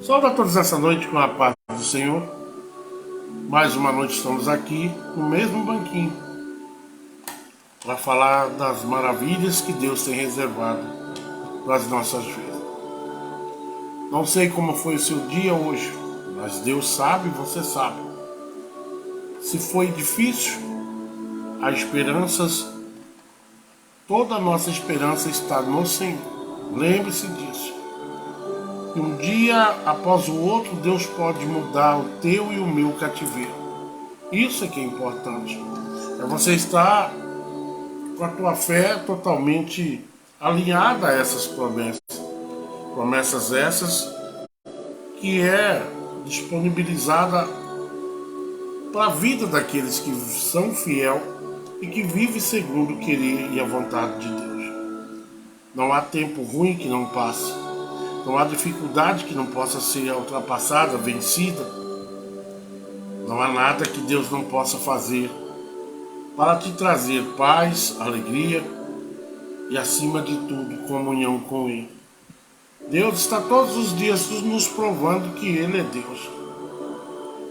Saúde a todos essa noite com a paz do Senhor. Mais uma noite estamos aqui no mesmo banquinho para falar das maravilhas que Deus tem reservado para as nossas vidas. Não sei como foi o seu dia hoje, mas Deus sabe, você sabe. Se foi difícil, há esperanças, toda a nossa esperança está no Senhor. Lembre-se disso. Um dia após o outro, Deus pode mudar o teu e o meu cativeiro. Isso é que é importante. É você estar com a tua fé totalmente alinhada a essas promessas. Promessas essas que é disponibilizada para a vida daqueles que são fiel e que vivem segundo o querer e a vontade de Deus. Não há tempo ruim que não passe. Não há dificuldade que não possa ser ultrapassada, vencida. Não há nada que Deus não possa fazer para te trazer paz, alegria e, acima de tudo, comunhão com Ele. Deus está todos os dias nos provando que Ele é Deus.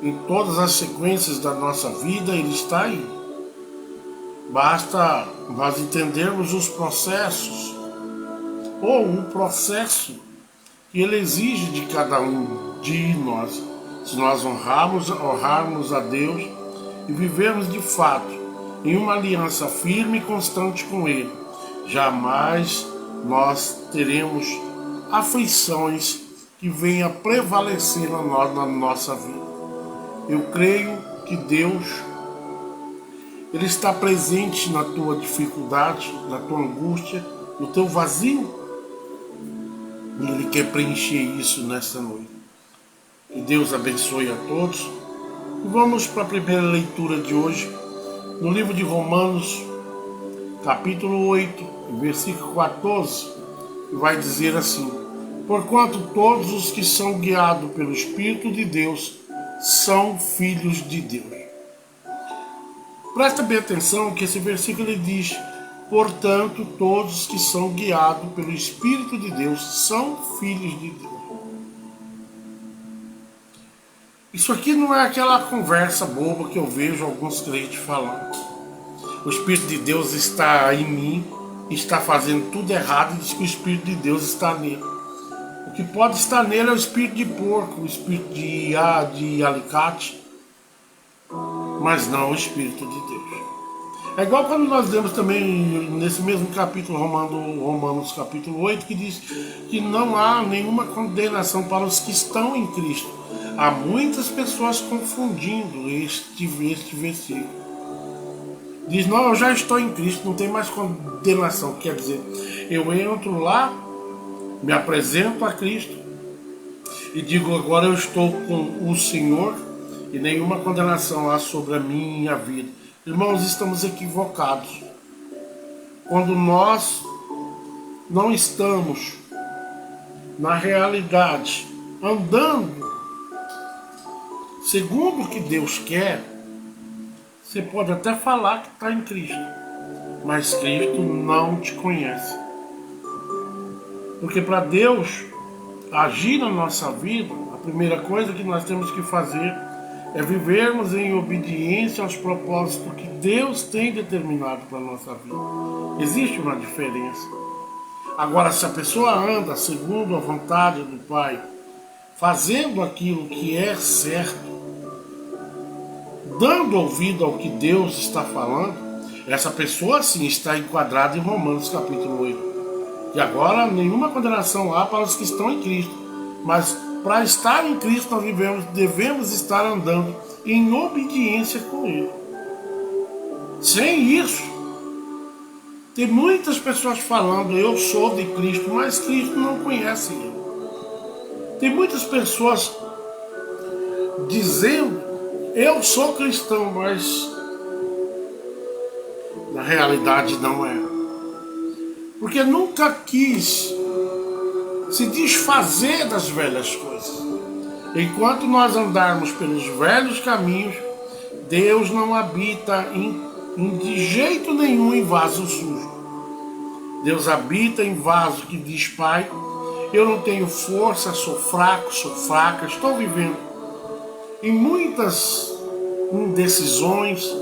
Em todas as sequências da nossa vida, Ele está aí. Basta nós entendermos os processos ou o processo que Ele exige de cada um de nós. Se nós honrarmos a Deus e vivermos de fato em uma aliança firme e constante com Ele, jamais nós teremos aflições que venham a prevalecer na nossa vida. Eu creio que Deus, Ele está presente na tua dificuldade, na tua angústia, no teu vazio. E Ele quer preencher isso nesta noite. Que Deus abençoe a todos. E vamos para a primeira leitura de hoje, no livro de Romanos, capítulo 8, versículo 14, que vai dizer assim: porquanto todos os que são guiados pelo Espírito de Deus são filhos de Deus. Presta bem atenção que esse versículo ele diz: portanto, todos que são guiados pelo Espírito de Deus são filhos de Deus. Isso aqui não é aquela conversa boba que eu vejo alguns crentes falando. O Espírito de Deus está em mim, está fazendo tudo errado e diz que o Espírito de Deus está nele. O que pode estar nele é o espírito de porco, o espírito de alicate, mas não o Espírito de Deus. É igual quando nós lemos também nesse mesmo capítulo, Romanos capítulo 8, que diz que não há nenhuma condenação para os que estão em Cristo. Há muitas pessoas confundindo este versículo. Diz, não, eu já estou em Cristo, não tem mais condenação. Quer dizer, eu entro lá, me apresento a Cristo e digo, agora eu estou com o Senhor e nenhuma condenação há sobre a minha vida. Irmãos, estamos equivocados. Quando nós não estamos na realidade, andando segundo o que Deus quer, você pode até falar que está em Cristo, mas Cristo não te conhece. Porque para Deus agir na nossa vida, a primeira coisa que nós temos que fazer é vivermos em obediência aos propósitos que Deus tem determinado para a nossa vida. Existe uma diferença. Agora, se a pessoa anda segundo a vontade do Pai, fazendo aquilo que é certo, dando ouvido ao que Deus está falando, essa pessoa sim está enquadrada em Romanos capítulo 8. E agora nenhuma condenação há para os que estão em Cristo. Mas para estar em Cristo nós devemos estar andando em obediência com Ele. Sem isso, tem muitas pessoas falando, eu sou de Cristo, mas Cristo não conhece Ele. Tem muitas pessoas dizendo, eu sou cristão, mas na realidade não é. Porque nunca quis se desfazer das velhas coisas. Enquanto nós andarmos pelos velhos caminhos, Deus não habita de jeito nenhum em vaso sujo. Deus habita em vaso que diz Pai, eu não tenho força, sou fraco, sou fraca, estou vivendo em muitas indecisões,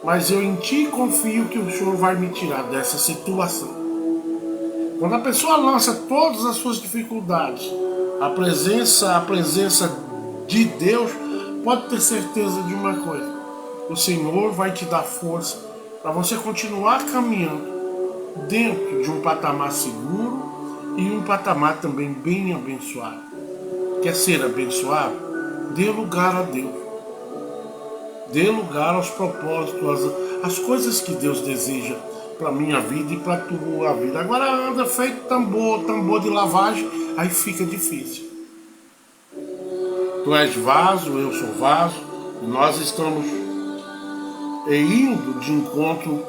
mas eu em Ti confio que o Senhor vai me tirar dessa situação. Quando a pessoa lança todas as suas dificuldades, a presença de Deus, pode ter certeza de uma coisa: o Senhor vai te dar força para você continuar caminhando dentro de um patamar seguro e um patamar também bem abençoado. Quer ser abençoado? Dê lugar a Deus. Dê lugar aos propósitos, às coisas que Deus deseja para a minha vida e para a tua vida. Agora anda feito tambor de lavagem, aí fica difícil. Tu és vaso, eu sou vaso, e nós estamos indo de encontro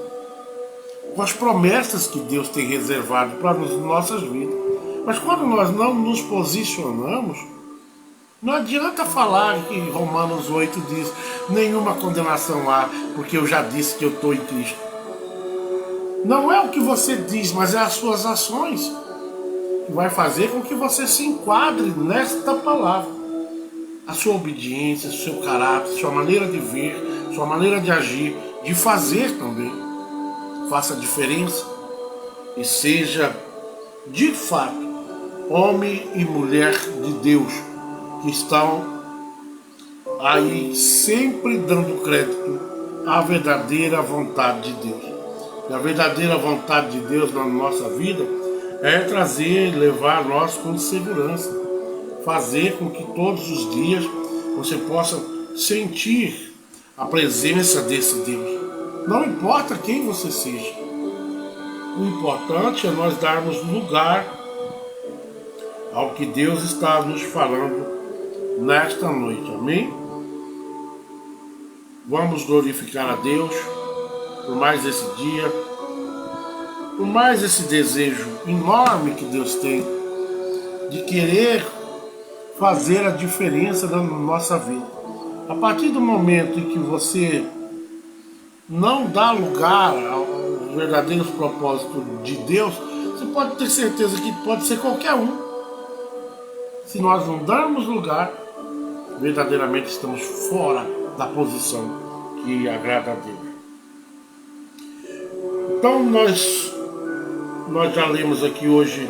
com as promessas que Deus tem reservado para as nossas vidas. Mas quando nós não nos posicionamos, não adianta falar que Romanos 8 diz: nenhuma condenação há, porque eu já disse que eu estou em Cristo. Não é o que você diz, mas é as suas ações que vai fazer com que você se enquadre nesta palavra. A sua obediência, o seu caráter, sua maneira de ver, sua maneira de agir, de fazer também. Faça a diferença e seja, de fato, homem e mulher de Deus, que estão aí sempre dando crédito à verdadeira vontade de Deus. E a verdadeira vontade de Deus na nossa vida é trazer e levar nós com segurança, fazer com que todos os dias você possa sentir a presença desse Deus. Não importa quem você seja, o importante é nós darmos lugar ao que Deus está nos falando nesta noite, amém? Vamos glorificar a Deus por mais esse dia, por mais esse desejo enorme que Deus tem de querer fazer a diferença na nossa vida. A partir do momento em que você não dá lugar aos verdadeiros propósitos de Deus, você pode ter certeza que pode ser qualquer um. Se nós não darmos lugar, verdadeiramente estamos fora da posição que agrada a Deus. Então nós já lemos aqui hoje,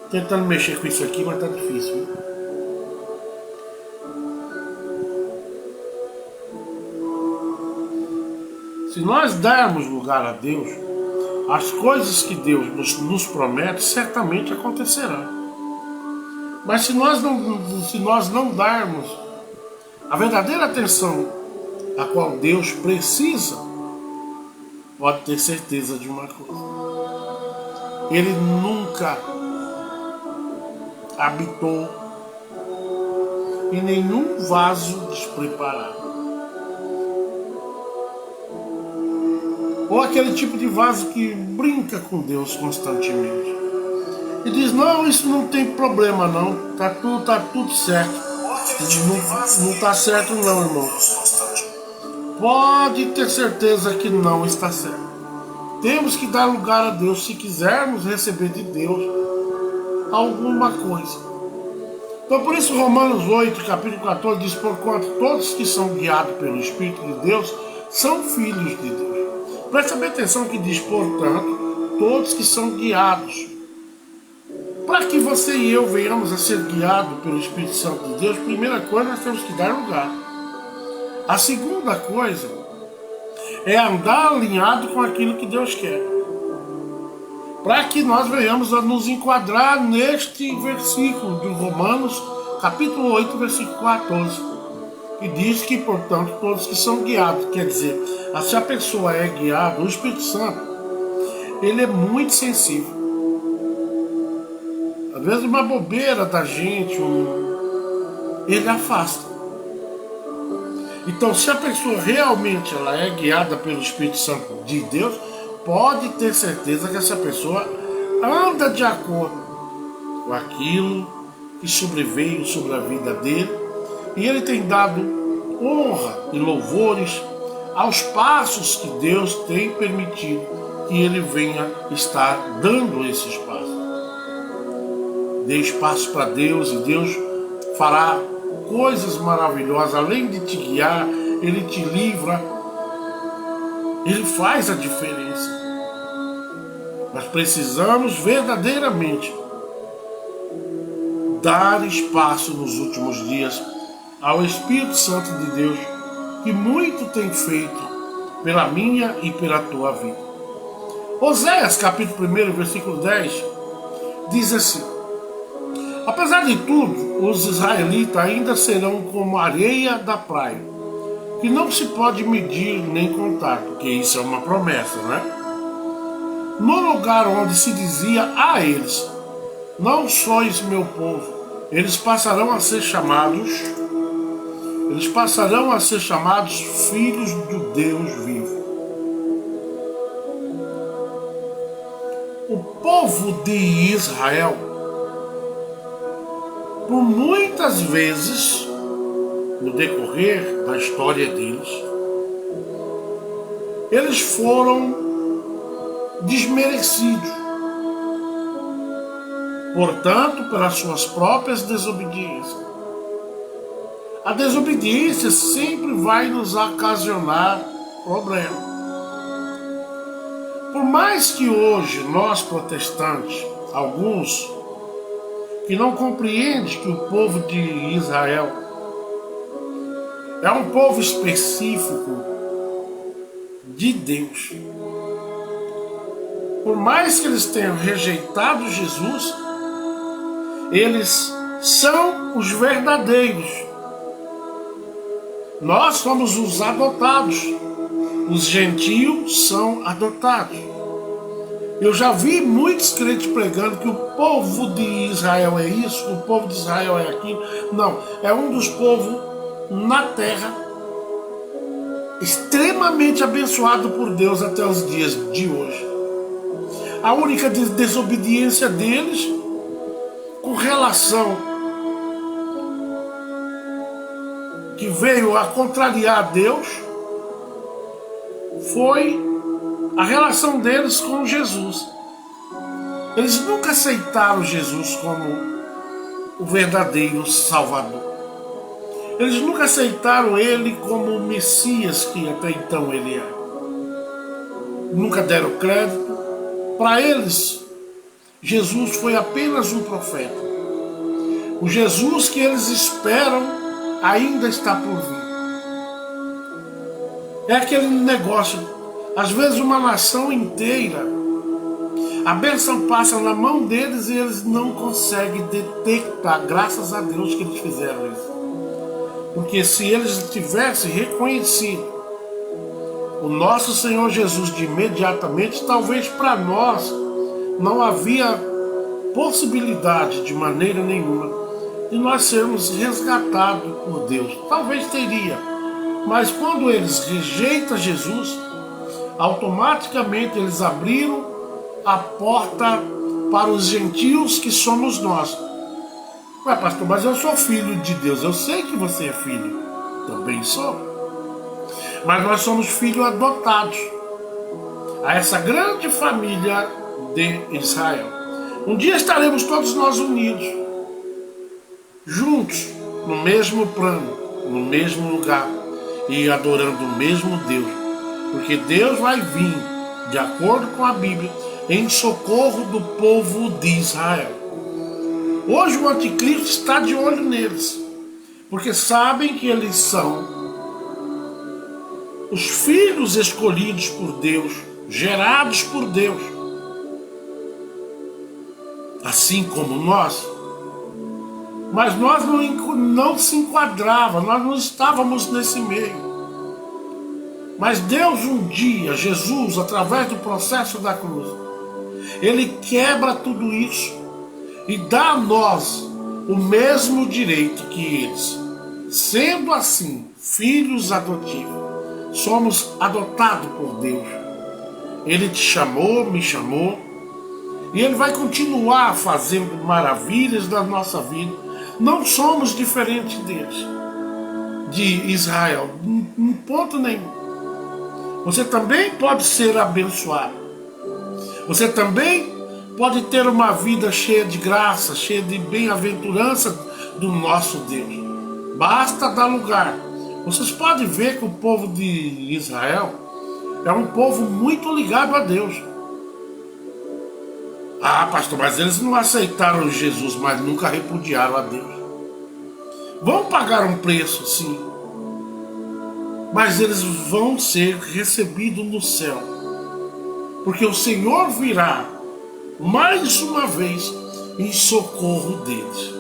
tentando mexer com isso aqui, mas tá difícil, hein? Se nós dermos lugar a Deus, as coisas que Deus nos promete certamente acontecerão. Mas se nós não darmos a verdadeira atenção a qual Deus precisa, pode ter certeza de uma coisa: Ele nunca habitou em nenhum vaso despreparado. Ou aquele tipo de vaso que brinca com Deus constantemente e diz: não, isso não tem problema não, tá tudo certo. Não está certo não, irmão. Pode ter certeza que não está certo. Temos que dar lugar a Deus se quisermos receber de Deus alguma coisa. Então por isso Romanos 8, capítulo 14 diz: porquanto todos que são guiados pelo Espírito de Deus são filhos de Deus. Presta bem atenção que diz: portanto, todos que são guiados. Para que você e eu venhamos a ser guiados pelo Espírito Santo de Deus, primeira coisa, nós temos que dar lugar. A segunda coisa é andar alinhado com aquilo que Deus quer. Para que nós venhamos a nos enquadrar neste versículo de Romanos, capítulo 8, versículo 14. Que diz que, portanto, todos que são guiados, quer dizer, se a pessoa é guiada, o Espírito Santo, ele é muito sensível. Às vezes uma bobeira da gente, ele afasta. Então, se a pessoa realmente ela é guiada pelo Espírito Santo de Deus, pode ter certeza que essa pessoa anda de acordo com aquilo que sobreveio sobre a vida dele, e ele tem dado honra e louvores aos passos que Deus tem permitido que ele venha estar dando esses passos. Dê espaço para Deus e Deus fará coisas maravilhosas. Além de te guiar, Ele te livra. Ele faz a diferença. Nós precisamos verdadeiramente dar espaço nos últimos dias ao Espírito Santo de Deus, que muito tem feito pela minha e pela tua vida. Oséias, capítulo 1, versículo 10, diz assim: apesar de tudo, os israelitas ainda serão como a areia da praia, que não se pode medir nem contar, porque isso é uma promessa, né? No lugar onde se dizia a eles: não sois meu povo, eles passarão a ser chamados filhos do Deus vivo. O povo de Israel, por muitas vezes, no decorrer da história deles, eles foram desmerecidos, portanto, pelas suas próprias desobediências. A desobediência sempre vai nos ocasionar problema. Por mais que hoje nós protestantes, alguns que não compreendem que o povo de Israel é um povo específico de Deus, por mais que eles tenham rejeitado Jesus, eles são os verdadeiros. Nós somos os adotados. Os gentios são adotados. Eu já vi muitos crentes pregando que o povo de Israel é isso, que o povo de Israel é aquilo. Não, é um dos povos na terra extremamente abençoado por Deus até os dias de hoje. A única desobediência deles com relação que veio a contrariar Deus foi a relação deles com Jesus. Eles nunca aceitaram Jesus como o verdadeiro Salvador. Eles nunca aceitaram Ele como o Messias que até então Ele é. Nunca deram crédito. Para eles, Jesus foi apenas um profeta. O Jesus que eles esperam ainda está por vir. É aquele negócio, às vezes uma nação inteira, a bênção passa na mão deles e eles não conseguem detectar, graças a Deus que eles fizeram isso. Porque se eles tivessem reconhecido o nosso Senhor Jesus de imediatamente, talvez para nós não havia possibilidade de maneira nenhuma de nós sermos resgatados por Deus. Talvez teria, mas quando eles rejeitam Jesus, automaticamente eles abriram a porta para os gentios que somos nós. Ué, pastor, mas eu sou filho de Deus. Eu sei que você é filho. Também sou. Mas nós somos filhos adotados a essa grande família de Israel. Um dia estaremos todos nós unidos, juntos, no mesmo plano, no mesmo lugar e adorando o mesmo Deus. Porque Deus vai vir, de acordo com a Bíblia, em socorro do povo de Israel. Hoje o anticristo está de olho neles, porque sabem que eles são os filhos escolhidos por Deus, gerados por Deus, assim como nós. Mas nós não se enquadrava, nós não estávamos nesse meio. Mas Deus um dia, Jesus, através do processo da cruz, Ele quebra tudo isso e dá a nós o mesmo direito que eles. Sendo assim, filhos adotivos, somos adotados por Deus. Ele te chamou, me chamou, e Ele vai continuar fazendo maravilhas na nossa vida. Não somos diferentes deles, de Israel, em ponto nenhum. Você também pode ser abençoado. Você também pode ter uma vida cheia de graça, cheia de bem-aventurança do nosso Deus. Basta dar lugar. Vocês podem ver que o povo de Israel é um povo muito ligado a Deus. Ah, pastor, mas eles não aceitaram Jesus, mas nunca repudiaram a Deus. Vão pagar um preço, sim, mas eles vão ser recebidos no céu, porque o Senhor virá mais uma vez em socorro deles.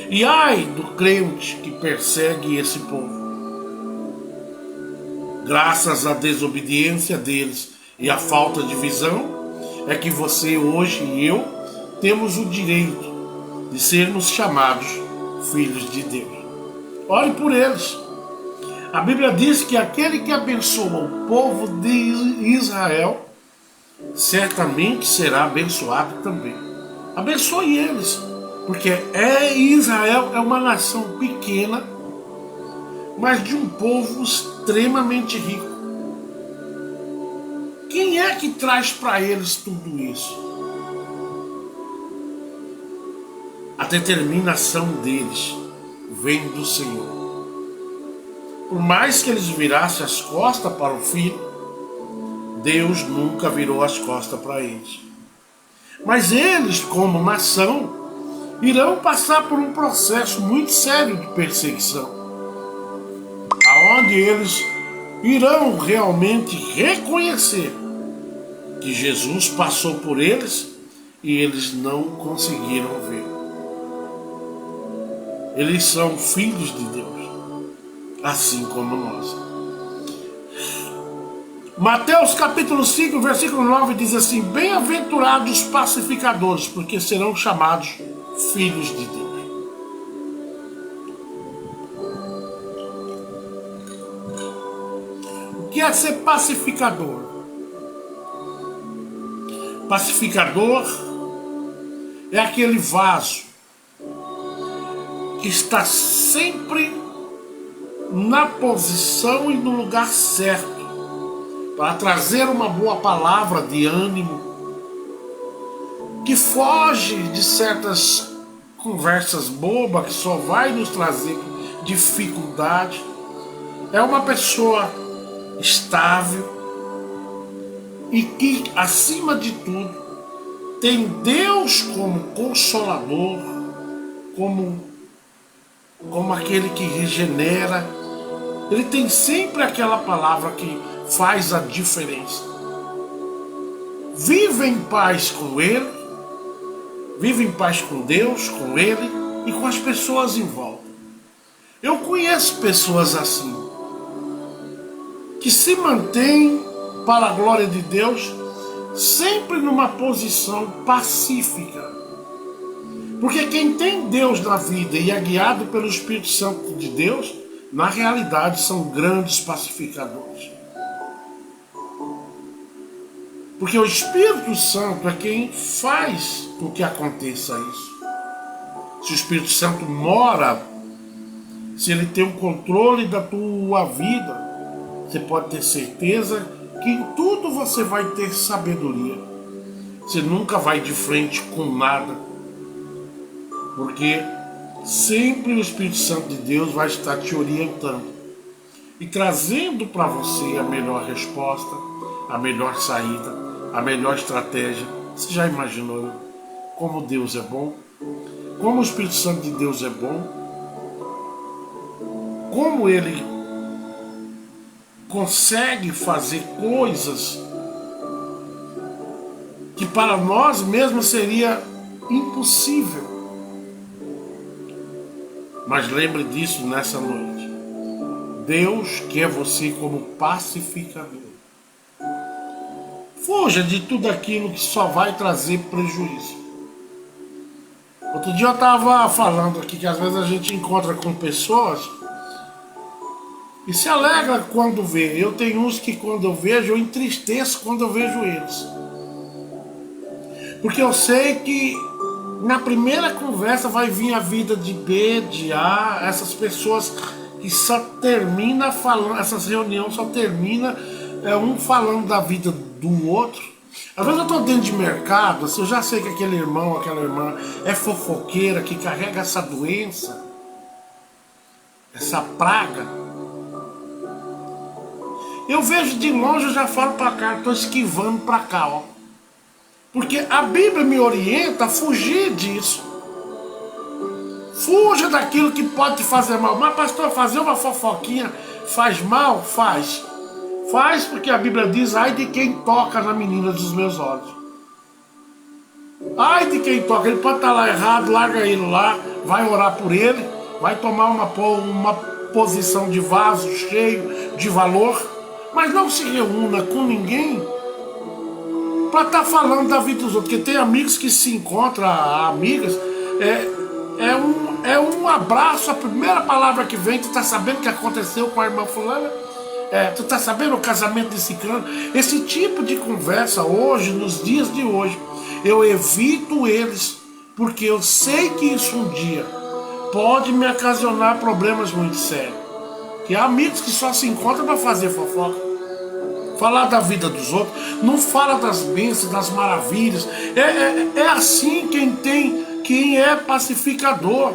E ai do crente que persegue esse povo. Graças à desobediência deles e à falta de visão, é que você hoje e eu temos o direito de sermos chamados filhos de Deus. Ore por eles. A Bíblia diz que aquele que abençoa o povo de Israel certamente será abençoado também. Abençoe eles, porque Israel é uma nação pequena, mas de um povo extremamente rico. Quem é que traz para eles tudo isso? A determinação deles vem do Senhor. Por mais que eles virassem as costas para o filho, Deus nunca virou as costas para eles. Mas eles, como nação, irão passar por um processo muito sério de perseguição, aonde eles irão realmente reconhecer que Jesus passou por eles e eles não conseguiram ver. Eles são filhos de Deus, assim como nós. Mateus capítulo 5, versículo 9 diz assim: bem-aventurados os pacificadores, porque serão chamados filhos de Deus. O que é ser pacificador? Pacificador é aquele vaso que está sempre na posição e no lugar certo para trazer uma boa palavra de ânimo, que foge de certas conversas bobas que só vai nos trazer dificuldade. É uma pessoa estável e que, acima de tudo, tem Deus como consolador, como aquele que regenera. Ele tem sempre aquela palavra que faz a diferença. Vive em paz com Ele, vive em paz com Deus, com Ele e com as pessoas em volta. Eu conheço pessoas assim, que se mantêm, para a glória de Deus, sempre numa posição pacífica. Porque quem tem Deus na vida e é guiado pelo Espírito Santo de Deus, na realidade são grandes pacificadores. Porque o Espírito Santo é quem faz com que aconteça isso. Se o Espírito Santo mora, se ele tem o controle da tua vida, você pode ter certeza que em tudo você vai ter sabedoria. Você nunca vai de frente com nada, porque sempre o Espírito Santo de Deus vai estar te orientando e trazendo para você a melhor resposta, a melhor saída, a melhor estratégia. Você já imaginou como Deus é bom? Como o Espírito Santo de Deus é bom? Como Ele consegue fazer coisas que para nós mesmos seria impossível. Mas lembre disso nessa noite. Deus quer você como pacificador. Fuja de tudo aquilo que só vai trazer prejuízo. Outro dia eu estava falando aqui que às vezes a gente encontra com pessoas e se alegra quando vê. Eu tenho uns que quando eu vejo, eu entristeço quando eu vejo eles. Porque eu sei que na primeira conversa vai vir a vida de B, de A, essas pessoas que só termina falando, essas reuniões só termina um falando da vida do outro Às vezes eu estou dentro de mercado, assim, eu já sei que aquele irmão, aquela irmã é fofoqueira, que carrega essa doença, essa praga. Eu vejo de longe, eu já falo para cá, estou esquivando para cá, ó. Porque a Bíblia me orienta a fugir disso. Fuja daquilo que pode te fazer mal. Mas pastor, fazer uma fofoquinha faz mal? Faz. Faz porque a Bíblia diz, ai de quem toca na menina dos meus olhos. Ai de quem toca, ele pode estar lá errado, larga ele lá, vai orar por ele, vai tomar uma posição de vaso cheio de valor, mas não se reúna com ninguém para estar falando da vida dos outros. Porque tem amigos que se encontram, amigas, é um abraço, a primeira palavra que vem, tu tá sabendo o que aconteceu com a irmã fulana? Tu tá sabendo o casamento desse cano? Esse tipo de conversa hoje, nos dias de hoje, eu evito eles, porque eu sei que isso um dia pode me ocasionar problemas muito sérios. Que há amigos que só se encontram para fazer fofoca, falar da vida dos outros, não fala das bênçãos, das maravilhas. É assim quem é pacificador.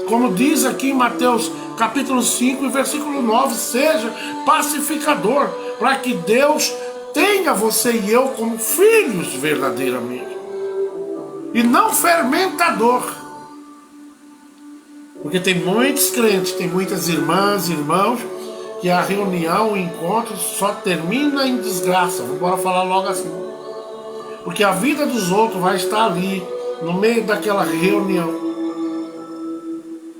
Como diz aqui em Mateus capítulo 5 e versículo 9, seja pacificador, para que Deus tenha você e eu como filhos verdadeiramente, e não fermentador. Porque tem muitos crentes, tem muitas irmãs e irmãos, que a reunião, o encontro só termina em desgraça. Vamos embora falar logo assim. Porque a vida dos outros vai estar ali, no meio daquela reunião.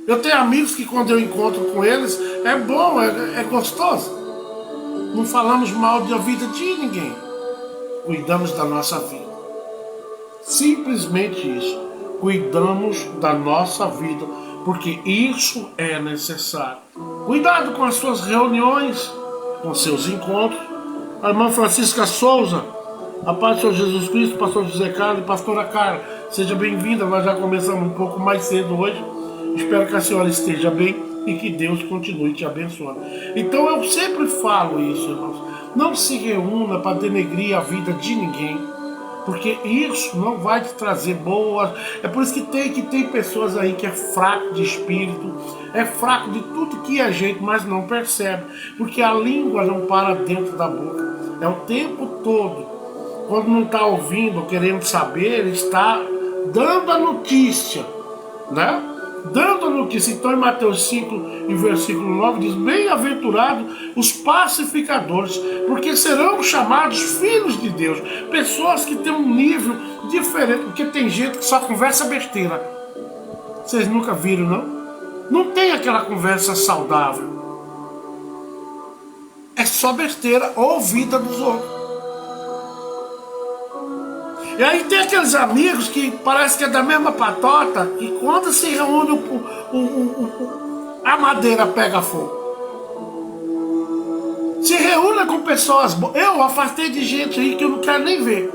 Eu tenho amigos que quando eu encontro com eles, é bom, é gostoso. Não falamos mal da vida de ninguém. Cuidamos da nossa vida. Simplesmente isso. Cuidamos da nossa vida, porque isso é necessário. Cuidado com as suas reuniões, com seus encontros. A irmã Francisca Souza, a paz do Senhor Jesus Cristo, pastor José Carlos e pastora Carla, seja bem-vinda. Nós já começamos um pouco mais cedo hoje. Espero que a senhora esteja bem e que Deus continue te abençoando. Então eu sempre falo isso, irmãos. Não se reúna para denegrir a vida de ninguém, porque isso não vai te trazer boas. É por isso que tem pessoas aí que é fraco de espírito, é fraco de tudo que é jeito, mas não percebe, porque a língua não para dentro da boca. É o tempo todo. Quando não está ouvindo, querendo saber, está dando a notícia, né? Dando a notícia. Então em Mateus 5 e versículo 9 diz, bem-aventurados os pacificadores, porque serão chamados filhos de Deus. Pessoas que têm um nível diferente, porque tem gente que só conversa besteira. Vocês nunca viram, não? Não tem aquela conversa saudável. É só besteira ou vida dos outros. E aí tem aqueles amigos que parece que é da mesma patota, e quando se reúne a madeira pega fogo. Se reúne com pessoas boas. Eu afastei de gente aí que eu não quero nem ver.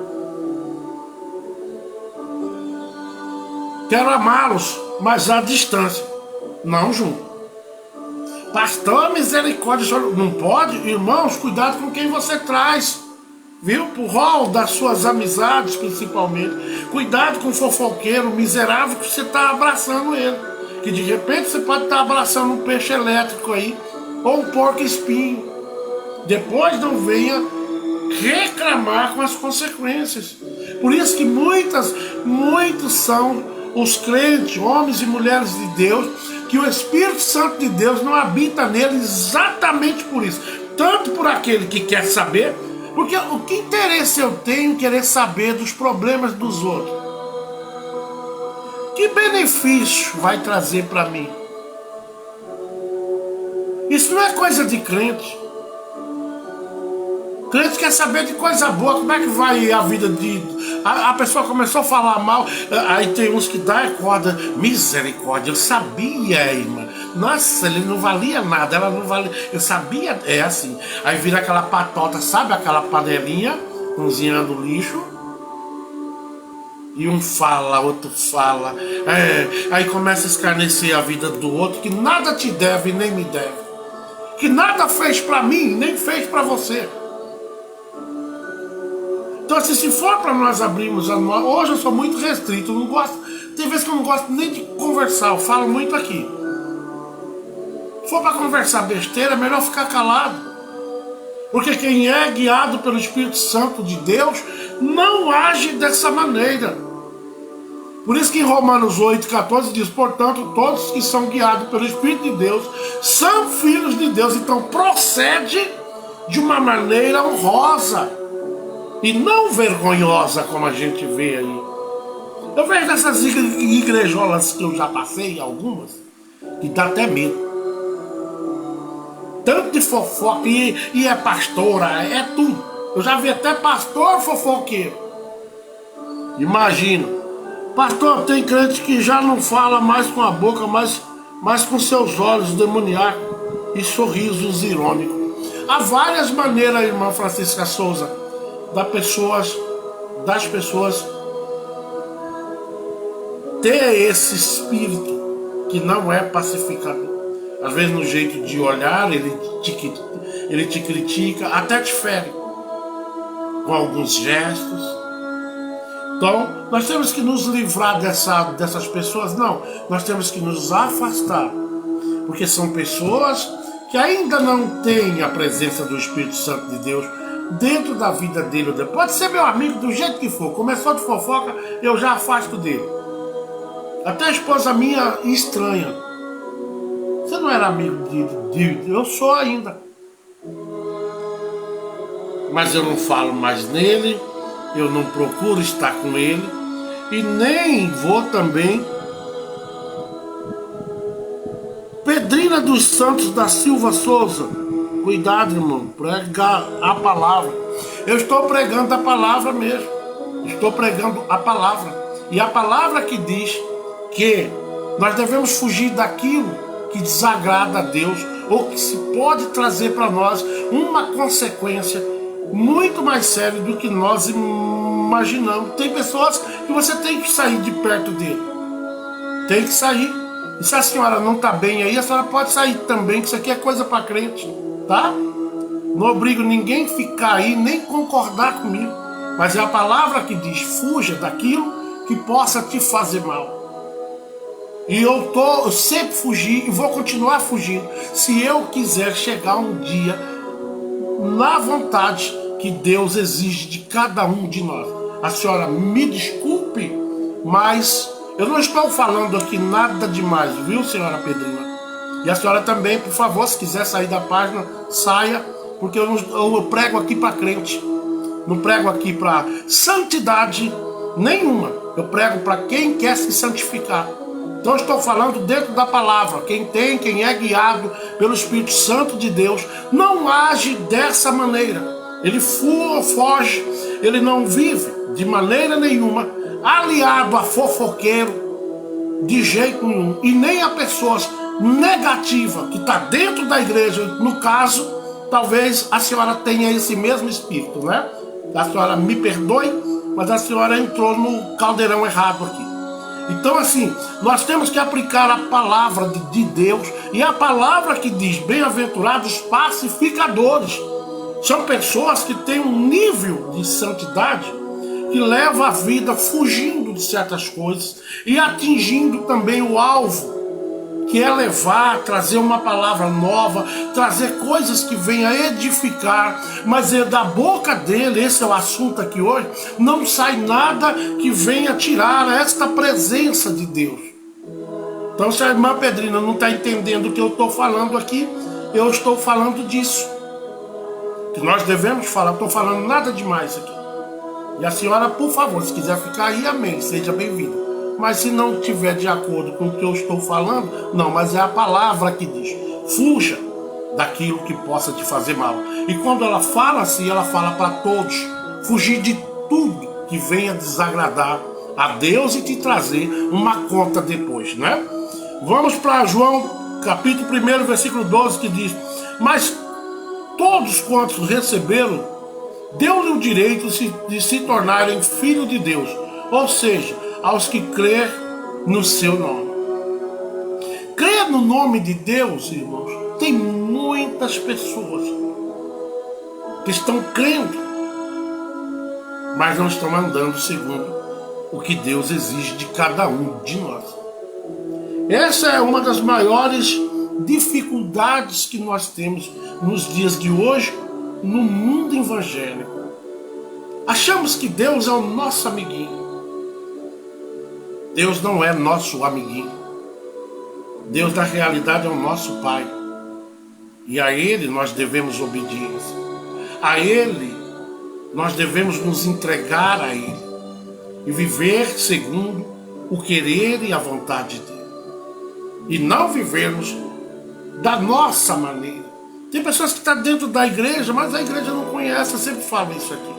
Quero amá-los, mas à distância, não junto. Pastor, misericórdia, não pode? Irmãos, cuidado com quem você traz. Viu? Pro rol das suas amizades, principalmente. Cuidado com o fofoqueiro miserável que você está abraçando ele. Que de repente você pode estar abraçando um peixe elétrico aí, ou um porco espinho. Depois não venha reclamar com as consequências. Por isso que muitos são os crentes, homens e mulheres de Deus, que o Espírito Santo de Deus não habita neles exatamente por isso. Tanto por aquele que quer saber. Porque o que interesse eu tenho em querer saber dos problemas dos outros? Que benefício vai trazer para mim? Isso não é coisa de crente. Crente quer saber de coisa boa. Como é que vai a vida de... A pessoa começou a falar mal. Aí tem uns que dá corda. Misericórdia, eu sabia, irmã. Nossa, ele não valia nada. Ela não valia. Eu sabia. É assim. Aí vira aquela patota, sabe? Aquela panelinha cozinhando lixo. E um fala, outro fala. Aí começa a escarnecer a vida do outro, que nada te deve nem me deve. Que nada fez pra mim, nem fez pra você. Então, assim, se for para nós abrirmos a nós, hoje eu sou muito restrito, eu não gosto, tem vezes que eu não gosto nem de conversar, eu falo muito aqui. Se for para conversar besteira, é melhor ficar calado. Porque quem é guiado pelo Espírito Santo de Deus não age dessa maneira. Por isso que em Romanos 8,14 diz, portanto, todos que são guiados pelo Espírito de Deus são filhos de Deus. Então procede de uma maneira honrosa e não vergonhosa, como a gente vê aí. Eu vejo essas igrejolas que eu já passei, algumas, que dá até medo. Tanto de fofoca, e é pastora, é tudo. Eu já vi até pastor fofoqueiro. Imagina. Pastor, tem crente que já não fala mais com a boca, mas com seus olhos demoniacos e sorrisos irônicos. Há várias maneiras, irmã Francisca Souza, das pessoas ter esse espírito que não é pacificador. Às vezes no jeito de olhar, ele te critica, até te fere com alguns gestos. Então, nós temos que nos livrar dessas pessoas? Não, nós temos que nos afastar, porque são pessoas que ainda não têm a presença do Espírito Santo de Deus dentro da vida dele. Pode ser meu amigo do jeito que for, começou de fofoca, eu já afasto dele. Até a esposa minha estranha. Você não era amigo de eu sou ainda. Mas eu não falo mais nele, eu não procuro estar com ele e nem vou também. Pedrina dos Santos da Silva Souza, cuidado, irmão, prega a palavra. Eu estou pregando a palavra mesmo, estou pregando a palavra. E a palavra que diz que nós devemos fugir daquilo que desagrada a Deus ou que se pode trazer para nós uma consequência muito mais séria do que nós imaginamos. Tem pessoas que você tem que sair de perto dele. Tem que sair. E se a senhora não está bem aí, a senhora pode sair também, que isso aqui é coisa para crente, tá? Não obrigo ninguém a ficar aí, nem concordar comigo. Mas é a palavra que diz, fuja daquilo que possa te fazer mal. E eu sempre fugi e vou continuar fugindo, se eu quiser chegar um dia na vontade que Deus exige de cada um de nós. A senhora me desculpe, mas eu não estou falando aqui nada demais, viu, senhora Pedrina? E a senhora também, por favor, se quiser sair da página, saia, porque eu prego aqui para crente. Não prego aqui para santidade nenhuma. Eu prego para quem quer se santificar. Então eu estou falando dentro da palavra. Quem é guiado pelo Espírito Santo de Deus, não age dessa maneira. Ele foge, ele não vive de maneira nenhuma aliado a fofoqueiro de jeito nenhum. E nem a pessoas negativas que está dentro da igreja. No caso, talvez a senhora tenha esse mesmo espírito, né? A senhora me perdoe, mas a senhora entrou no caldeirão errado aqui. Então assim, nós temos que aplicar a palavra de Deus, e a palavra que diz, bem-aventurados pacificadores, são pessoas que têm um nível de santidade que leva a vida fugindo de certas coisas e atingindo também o alvo, que é levar, trazer uma palavra nova, trazer coisas que venham a edificar, mas é da boca dele, esse é o assunto aqui hoje, não sai nada que venha tirar esta presença de Deus. Então se a irmã Pedrina não está entendendo o que eu estou falando aqui, eu estou falando disso, que nós devemos falar, não estou falando nada demais aqui. E a senhora, por favor, se quiser ficar aí, amém, seja bem-vinda. Mas se não estiver de acordo com o que eu estou falando, não, mas é a palavra que diz, fuja daquilo que possa te fazer mal. E quando ela fala assim, ela fala para todos, fugir de tudo que venha desagradar a Deus e te trazer uma conta depois, né? Vamos para João, capítulo 1, versículo 12, que diz, mas todos quantos receberam, deu-lhe o direito de se tornarem filhos de Deus, ou seja, aos que crer no seu nome. Crer no nome de Deus, irmãos, tem muitas pessoas que estão crendo mas não estão andando segundo o que Deus exige de cada um de nós. Essa é uma das maiores dificuldades que nós temos nos dias de hoje no mundo evangélico. Achamos que Deus é o nosso amiguinho. Deus não é nosso amiguinho. Deus, na realidade, é o nosso Pai. E a Ele nós devemos obediência. A Ele nós devemos nos entregar a Ele e viver segundo o querer e a vontade dEle. E não vivermos da nossa maneira. Tem pessoas que estão dentro da igreja, mas a igreja não conhece, eu sempre falo isso aqui.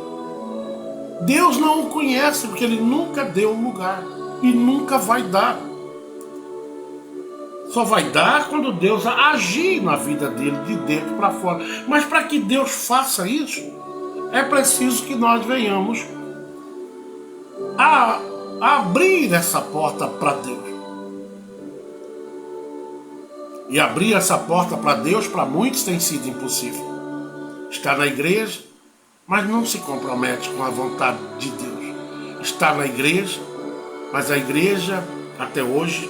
Deus não o conhece porque Ele nunca deu lugar e nunca vai dar. Só vai dar quando Deus agir na vida dele, de dentro para fora. Mas para que Deus faça isso, é preciso que nós venhamos a abrir essa porta para Deus. E abrir essa porta para Deus, para muitos, tem sido impossível. Está na igreja, mas não se compromete com a vontade de Deus. Está na igreja, mas a igreja, até hoje,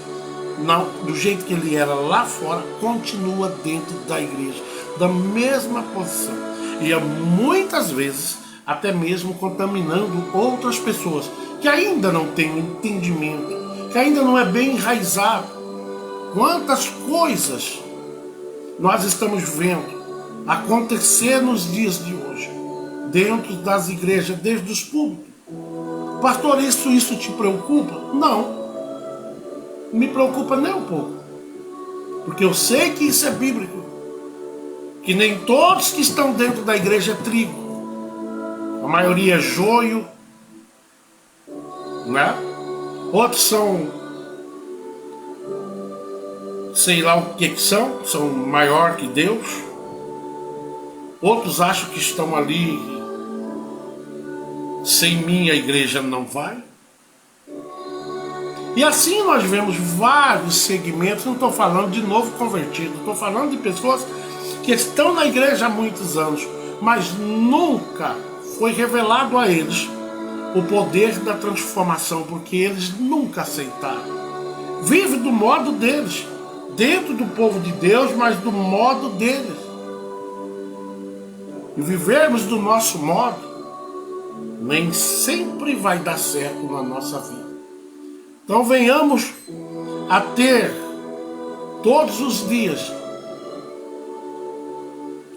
não, do jeito que ele era lá fora, continua dentro da igreja, da mesma posição. E muitas vezes, até mesmo contaminando outras pessoas, que ainda não têm entendimento, que ainda não é bem enraizado. Quantas coisas nós estamos vendo acontecer nos dias de hoje, dentro das igrejas, desde os púlpitos. Pastor, isso te preocupa? Não. Me preocupa nem um pouco. Porque eu sei que isso é bíblico. Que nem todos que estão dentro da igreja é trigo. A maioria é joio, né? Outros são, sei lá o que são maior que Deus. Outros acham que estão ali, sem mim a igreja não vai. E assim nós vemos vários segmentos, não estou falando de novo convertido, estou falando de pessoas que estão na igreja há muitos anos, mas nunca foi revelado a eles o poder da transformação, porque eles nunca aceitaram. Vive do modo deles, dentro do povo de Deus, mas do modo deles. E vivermos do nosso modo nem sempre vai dar certo na nossa vida. Então venhamos a ter todos os dias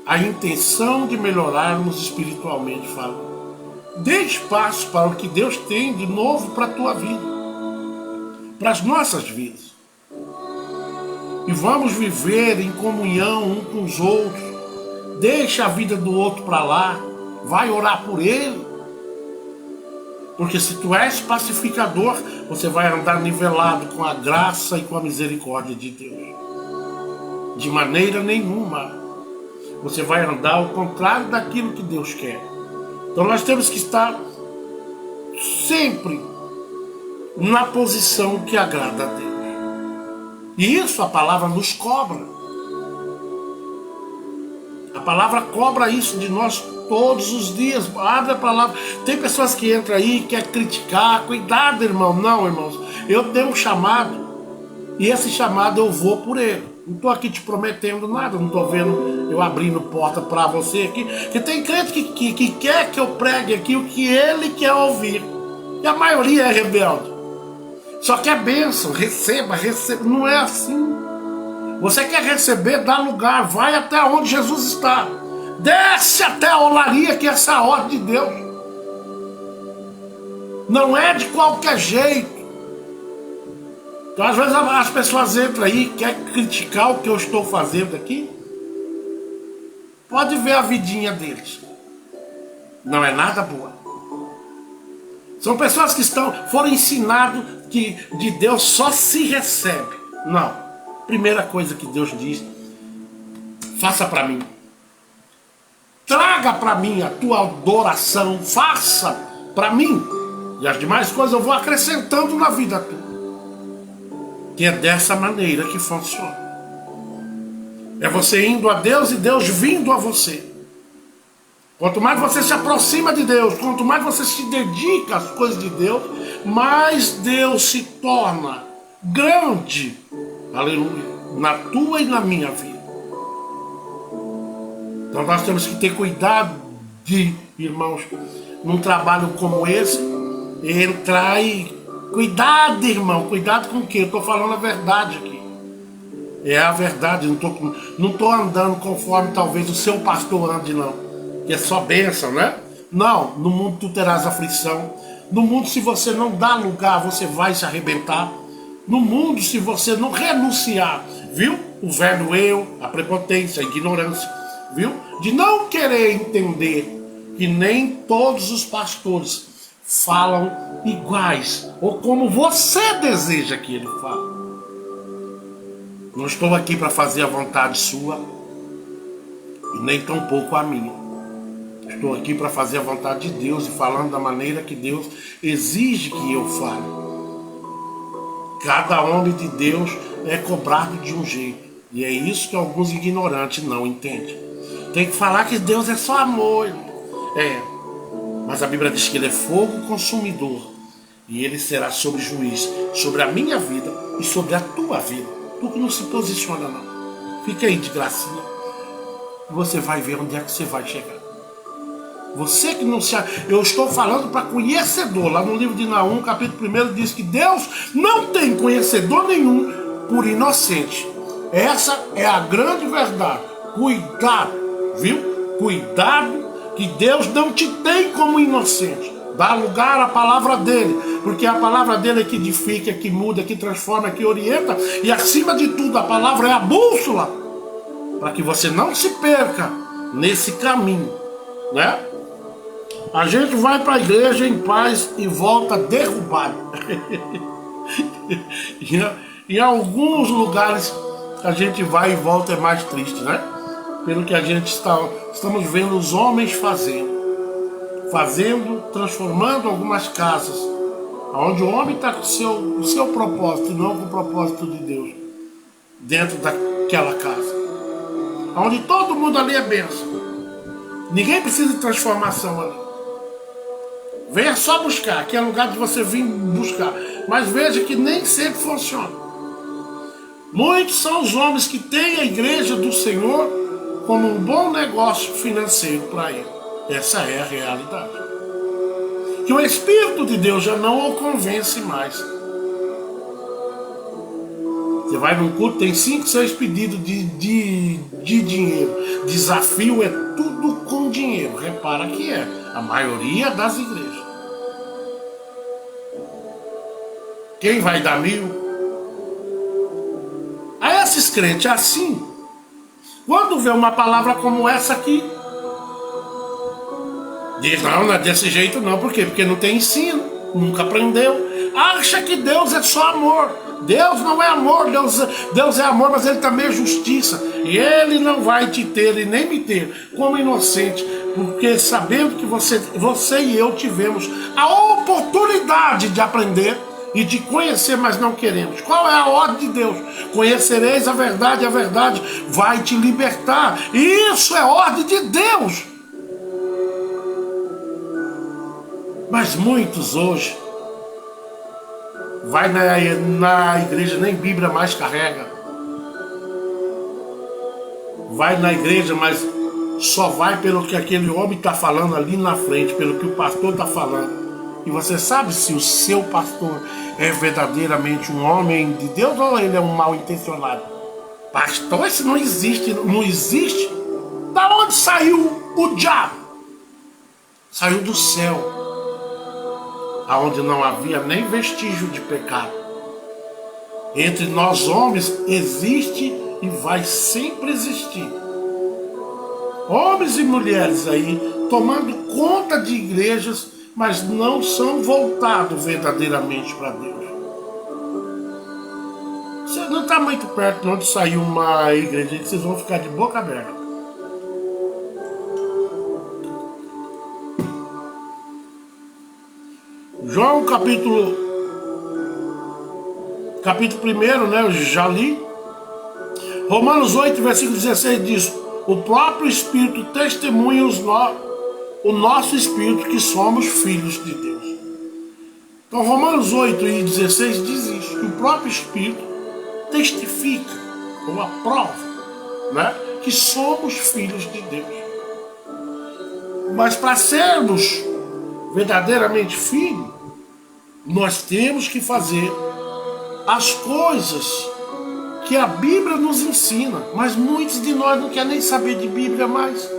a intenção de melhorarmos espiritualmente falando. Dê espaço para o que Deus tem de novo para a tua vida, para as nossas vidas. E vamos viver em comunhão um com os outros. Deixa a vida do outro para lá. Vai orar por ele. Porque se tu és pacificador, você vai andar nivelado com a graça e com a misericórdia de Deus. De maneira nenhuma. Você vai andar ao contrário daquilo que Deus quer. Então nós temos que estar sempre na posição que agrada a Deus. E isso a palavra nos cobra. A palavra cobra isso de nós todos os dias. Abre a palavra. Tem pessoas que entram aí e querem criticar. Cuidado, irmão. Não, irmãos. Eu tenho um chamado. E esse chamado eu vou por ele. Não estou aqui te prometendo nada. Não estou vendo eu abrindo porta para você aqui. Porque tem crente que quer que eu pregue aqui o que ele quer ouvir. E a maioria é rebelde. Só quer bênção. Receba, receba. Não é assim. Você quer receber, dá lugar. Vai até onde Jesus está. Desce até a olaria, que essa é a ordem de Deus. Não é de qualquer jeito. Então às vezes as pessoas entram aí e querem criticar o que eu estou fazendo aqui. Pode ver a vidinha deles. Não é nada boa. São pessoas que foram ensinados que de Deus só se recebe. Não. Primeira coisa que Deus diz: faça para mim. Traga para mim a tua adoração. Faça para mim. E as demais coisas eu vou acrescentando na vida tua. Que é dessa maneira que funciona. É você indo a Deus e Deus vindo a você. Quanto mais você se aproxima de Deus, quanto mais você se dedica às coisas de Deus, mais Deus se torna grande, aleluia, na tua e na minha vida. Então nós temos que ter cuidado de, irmãos, num trabalho como esse, entrar e... Cuidado, irmão, cuidado com o quê? Eu estou falando a verdade aqui. É a verdade, não tô andando conforme talvez o seu pastor ande, não. Que é só bênção, né? Não, no mundo tu terás aflição. No mundo, se você não dá lugar, você vai se arrebentar. No mundo, se você não renunciar, viu? O velho eu, a prepotência, a ignorância, viu? De não querer entender que nem todos os pastores falam iguais, ou como você deseja que ele fale. Não estou aqui para fazer a vontade sua, e nem tampouco a minha. Estou aqui para fazer a vontade de Deus e falando da maneira que Deus exige que eu fale. Cada homem de Deus é cobrado de um jeito, e é isso que alguns ignorantes não entendem. Tem que falar que Deus é só amor. Mas a Bíblia diz que ele é fogo consumidor. E ele será sobre juiz, sobre a minha vida e sobre a tua vida. Tu que não se posiciona, não. Fica aí de gracinha. Você vai ver onde é que você vai chegar. Você que não se... Eu estou falando para conhecedor. Lá no livro de Naum, capítulo 1, diz que Deus não tem conhecedor nenhum por inocente. Essa é a grande verdade. Cuidado, viu? Cuidado, que Deus não te tem como inocente. Dá lugar à palavra dele, porque a palavra dele é que edifica, que muda, que transforma, que orienta, e acima de tudo a palavra é a bússola, para que você não se perca nesse caminho, né? A gente vai para a igreja em paz e volta derrubado. Em alguns lugares a gente vai e volta é mais triste, né? Pelo que a gente estamos vendo os homens fazendo, transformando algumas casas, onde o homem está com o seu propósito, e não com o propósito de Deus, dentro daquela casa, onde todo mundo ali é bênção. Ninguém precisa de transformação ali. Venha só buscar, que é lugar de você vir buscar, mas veja que nem sempre funciona. Muitos são os homens que têm a igreja do Senhor como um bom negócio financeiro para ele. Essa é a realidade. Que o Espírito de Deus já não o convence mais. Você vai num culto, tem 5, 6 pedidos de dinheiro. Desafio é tudo com dinheiro. Repara que é a maioria das igrejas. Quem vai dar 1.000? A esses crentes assim, quando vê uma palavra como essa aqui, diz, não é desse jeito não. Por quê? Porque não tem ensino, nunca aprendeu. Acha que Deus é só amor. Deus não é amor, Deus é amor, mas ele também é justiça. E ele não vai te ter e nem me ter como inocente, porque sabendo que você e eu tivemos a oportunidade de aprender e de conhecer, mas não queremos. Qual é a ordem de Deus? Conhecereis a verdade vai te libertar. E isso é ordem de Deus. Mas muitos hoje vai na igreja, nem Bíblia mais carrega. Vai na igreja, mas só vai pelo que aquele homem está falando ali na frente, pelo que o pastor está falando. E você sabe se o seu pastor é verdadeiramente um homem de Deus ou ele é um mal intencionado? Pastor, isso não existe, não existe. Da onde saiu o diabo? Saiu do céu, aonde não havia nem vestígio de pecado. Entre nós homens existe e vai sempre existir homens e mulheres aí tomando conta de igrejas, mas não são voltados verdadeiramente para Deus. Você não está muito perto de onde saiu uma igreja que vocês vão ficar de boca aberta. João capítulo 1, né, eu já li. Romanos 8, versículo 16 diz: o próprio Espírito testemunha o nosso espírito que somos filhos de Deus. Então Romanos 8:16 diz isso, que o próprio Espírito testifica, ou aprova, né, que somos filhos de Deus. Mas para sermos verdadeiramente filhos, nós temos que fazer as coisas que a Bíblia nos ensina, mas muitos de nós não querem nem saber de Bíblia mais.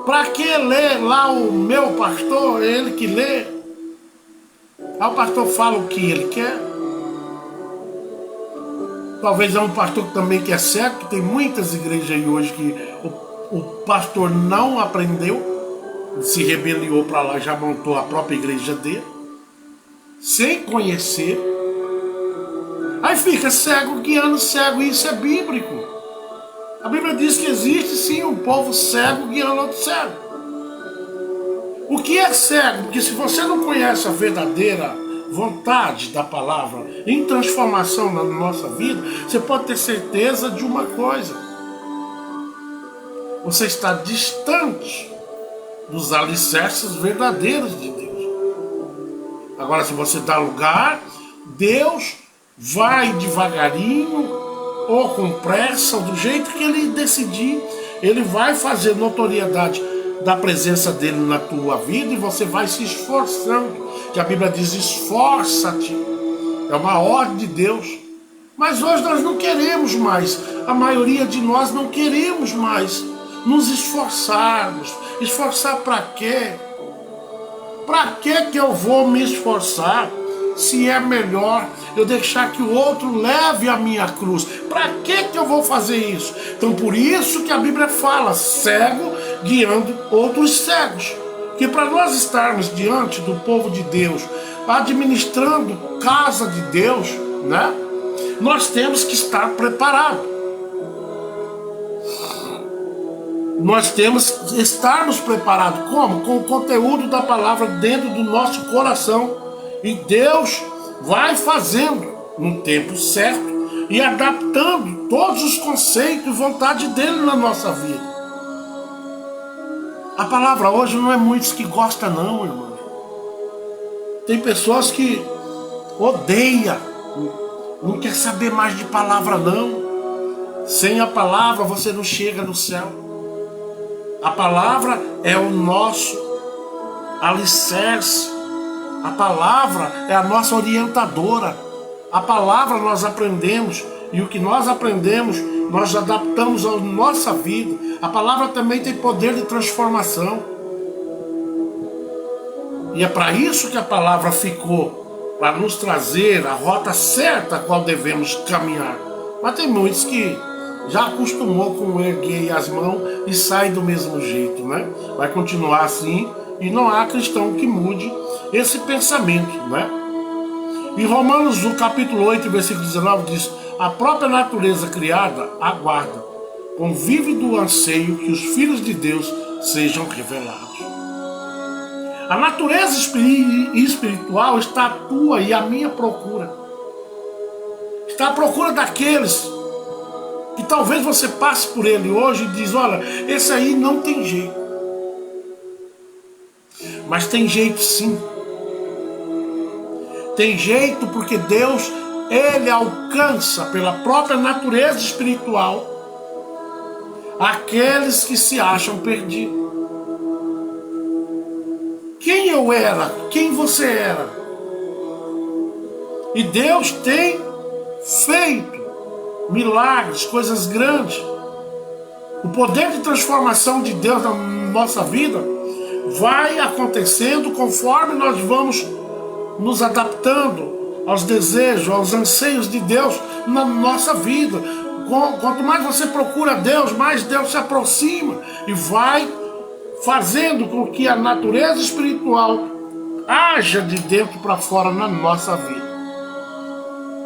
Para que ler lá o meu pastor, ele que lê? Aí o pastor fala o que ele quer. Talvez é um pastor que também quer cego, que tem muitas igrejas aí hoje que o pastor não aprendeu, se rebeliou para lá, já montou a própria igreja dele, sem conhecer. Aí fica cego guiando cego, e isso é bíblico. A Bíblia diz que existe sim um povo cego guiando outro cego. O que é cego? Porque se você não conhece a verdadeira vontade da palavra em transformação na nossa vida, você pode ter certeza de uma coisa: você está distante dos alicerces verdadeiros de Deus. Agora, se você dá lugar, Deus vai devagarinho, ou com pressa, ou do jeito que ele decidir, ele vai fazer notoriedade da presença dele na tua vida, e você vai se esforçando, que a Bíblia diz: esforça-te, é uma ordem de Deus. Mas hoje nós não queremos mais, a maioria de nós não queremos mais nos esforçarmos. Esforçar para quê? Para que eu vou me esforçar se é melhor eu deixar que o outro leve a minha cruz? Para que eu vou fazer isso? Então por isso que a Bíblia fala: cego guiando outros cegos. Que para nós estarmos diante do povo de Deus, administrando casa de Deus, né, nós temos que estar preparados. Nós temos que estarmos preparados. Como? Com o conteúdo da palavra dentro do nosso coração. E Deus vai fazendo no tempo certo e adaptando todos os conceitos e vontade dele na nossa vida. A palavra hoje não é muitos que gostam não, irmão. Tem pessoas que odeiam, não quer saber mais de palavra não. Sem a palavra você não chega no céu. A palavra é o nosso alicerce. A palavra é a nossa orientadora. A palavra nós aprendemos, e o que nós aprendemos, nós adaptamos à nossa vida. A palavra também tem poder de transformação. E é para isso que a palavra ficou, para nos trazer a rota certa a qual devemos caminhar. Mas tem muitos que já acostumou com erguer as mãos e sai do mesmo jeito, né? Vai continuar assim, e não há cristão que mude esse pensamento, né? Em Romanos, o capítulo 8, versículo 19 diz: a própria natureza criada aguarda, com vívido anseio, que os filhos de Deus sejam revelados. A natureza espiritual está à tua e à minha procura. Está à procura daqueles que talvez você passe por ele hoje e diz: olha, esse aí não tem jeito. Mas tem jeito sim. Tem jeito porque Deus, ele alcança pela própria natureza espiritual aqueles que se acham perdidos. Quem eu era? Quem você era? E Deus tem feito milagres, coisas grandes. O poder de transformação de Deus na nossa vida vai acontecendo conforme nós vamos nos adaptando aos desejos, aos anseios de Deus na nossa vida. Quanto mais você procura Deus, mais Deus se aproxima e vai fazendo com que a natureza espiritual haja de dentro para fora na nossa vida.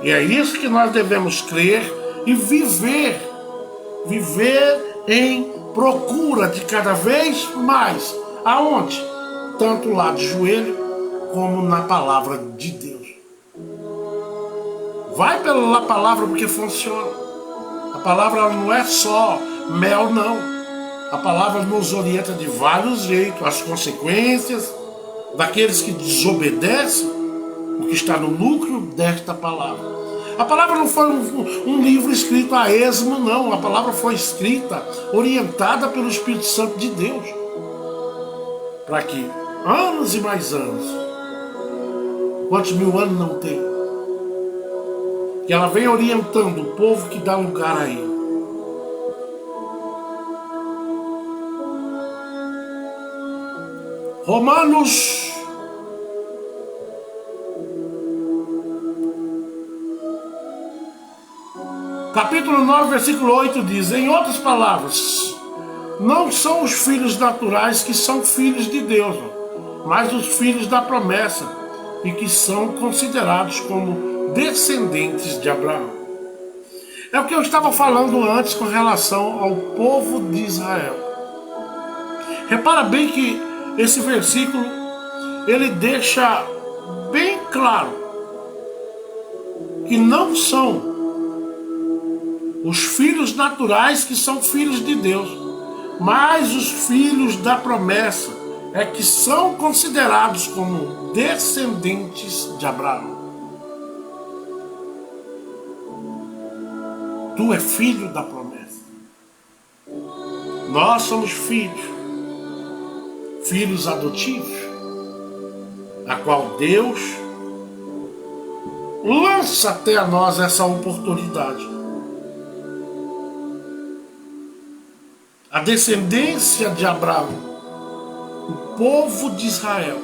E é isso que nós devemos crer e viver em procura de cada vez mais. Aonde? Tanto lá de joelho como na palavra de Deus. Vai pela palavra porque funciona. A palavra não é só mel, não. A palavra nos orienta de vários jeitos, as consequências daqueles que desobedecem, o que está no núcleo desta palavra. A palavra não foi um livro escrito a esmo, não. A palavra foi escrita, orientada pelo Espírito Santo de Deus. Para que anos e mais anos, quantos mil anos não tem, que ela vem orientando o povo que dá lugar a ele. Romanos capítulo 9, versículo 8 diz, em outras palavras, não são os filhos naturais que são filhos de Deus, mas os filhos da promessa e que são considerados como descendentes de Abraão. É o que eu estava falando antes com relação ao povo de Israel. Repara bem que esse versículo, ele deixa bem claro que não são os filhos naturais que são filhos de Deus, mas os filhos da promessa é que são considerados como descendentes de Abraão. Tu é filho da promessa. Nós somos filhos adotivos, a qual Deus lança até a nós essa oportunidade. A descendência de Abraão, o povo de Israel,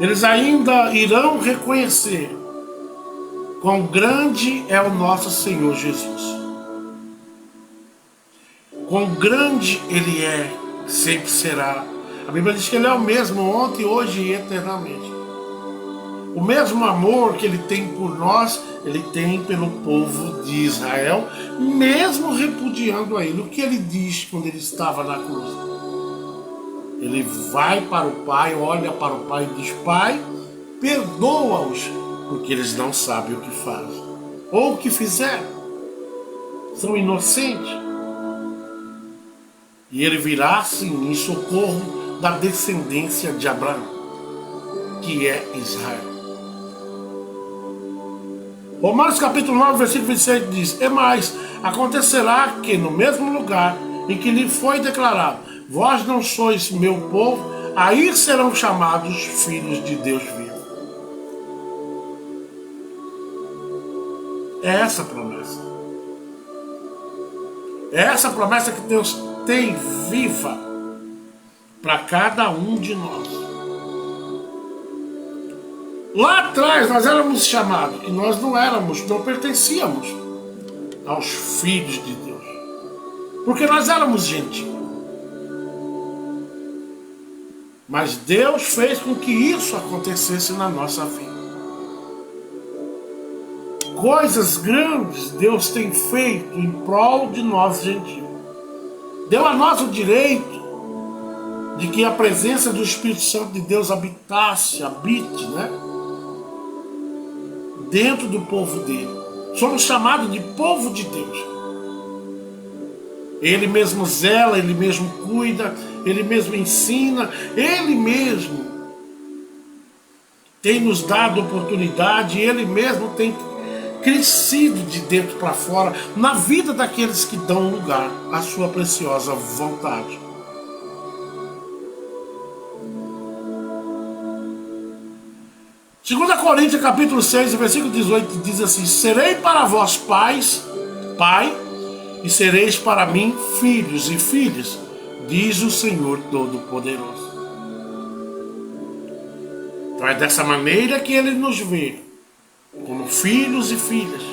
eles ainda irão reconhecer quão grande é o nosso Senhor Jesus. Quão grande Ele é, sempre será. A Bíblia diz que Ele é o mesmo ontem, hoje e eternamente. O mesmo amor que Ele tem por nós, Ele tem pelo povo de Israel, mesmo repudiando a Ele. O que Ele diz quando Ele estava na cruz? Ele vai para o Pai, olha para o Pai e diz, Pai, perdoa-os, porque eles não sabem o que fazem, ou o que fizeram. São inocentes. E Ele virá, sim, em socorro da descendência de Abraão, que é Israel. Romanos capítulo 9, versículo 26 diz, e mais, acontecerá que no mesmo lugar em que lhe foi declarado, vós não sois meu povo, aí serão chamados filhos de Deus vivo. É essa a promessa. É essa a promessa que Deus tem viva para cada um de nós. Lá atrás nós éramos chamados, e nós não pertencíamos aos filhos de Deus, porque nós éramos gentios. Mas Deus fez com que isso acontecesse na nossa vida. Coisas grandes Deus tem feito em prol de nós gentios. Deu a nós o direito de que a presença do Espírito Santo de Deus habite, né? Dentro do povo dele. Somos chamados de povo de Deus. Ele mesmo zela, ele mesmo cuida, ele mesmo ensina, ele mesmo tem nos dado oportunidade, ele mesmo tem crescido de dentro para fora na vida daqueles que dão lugar à sua preciosa vontade. Segunda Coríntios capítulo 6, versículo 18 diz assim, serei para vós pais, pai, e sereis para mim filhos e filhas, diz o Senhor Todo-Poderoso. Então é dessa maneira que Ele nos vê, como filhos e filhas.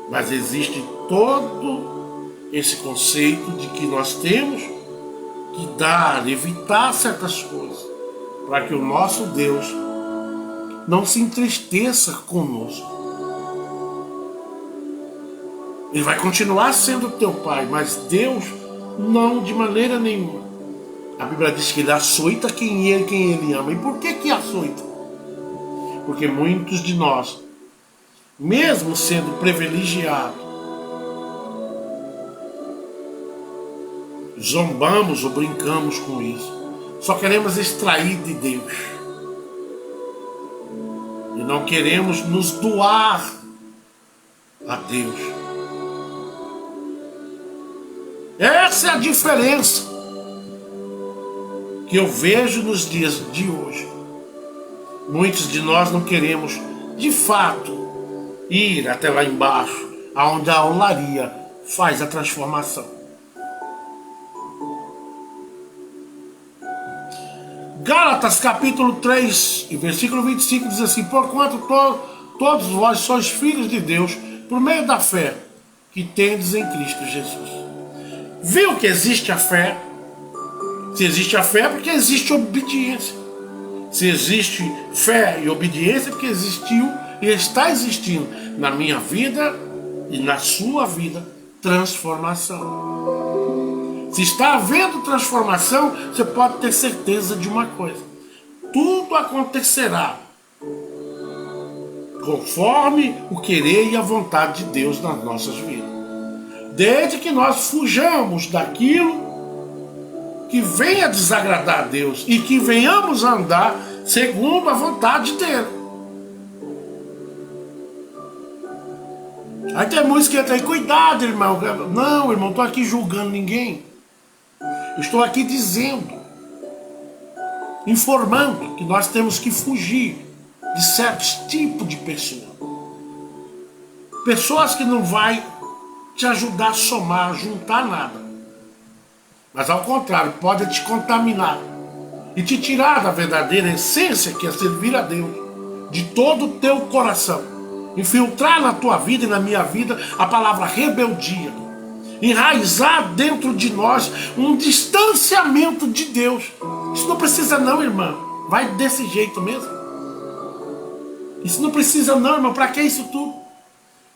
Mas existe todo esse conceito de que nós temos que dar, evitar certas coisas, para que o nosso Deus não se entristeça conosco. Ele vai continuar sendo teu pai, mas Deus não, de maneira nenhuma. A Bíblia diz que Ele açoita quem Ele ama. E por que açoita? Porque muitos de nós, mesmo sendo privilegiados, zombamos ou brincamos com isso. Só queremos extrair de Deus. E não queremos nos doar a Deus. Essa é a diferença que eu vejo nos dias de hoje. Muitos de nós não queremos, de fato, ir até lá embaixo, aonde a olaria faz a transformação. Gálatas capítulo 3, e versículo 25 diz assim: porquanto todos vós sois filhos de Deus, por meio da fé que tendes em Cristo Jesus. Viu que existe a fé? Se existe a fé é porque existe obediência. Se existe fé e obediência é porque existiu e está existindo na minha vida e na sua vida transformação. Se está havendo transformação, você pode ter certeza de uma coisa: tudo acontecerá conforme o querer e a vontade de Deus nas nossas vidas. Desde que nós fujamos daquilo que venha desagradar a Deus e que venhamos a andar segundo a vontade dele. Aí tem música que entra aí: cuidado, irmão. Não, irmão, estou aqui julgando ninguém. Eu estou aqui dizendo, informando que nós temos que fugir de certos tipos de pessoas. Pessoas que não vai te ajudar a somar, a juntar nada. Mas ao contrário, pode te contaminar e te tirar da verdadeira essência, que é servir a Deus, de todo o teu coração. Infiltrar na tua vida e na minha vida a palavra rebeldia. Enraizar dentro de nós um distanciamento de Deus. Isso não precisa não, irmã. Vai desse jeito mesmo. Isso não precisa não, irmão. Para que isso tudo?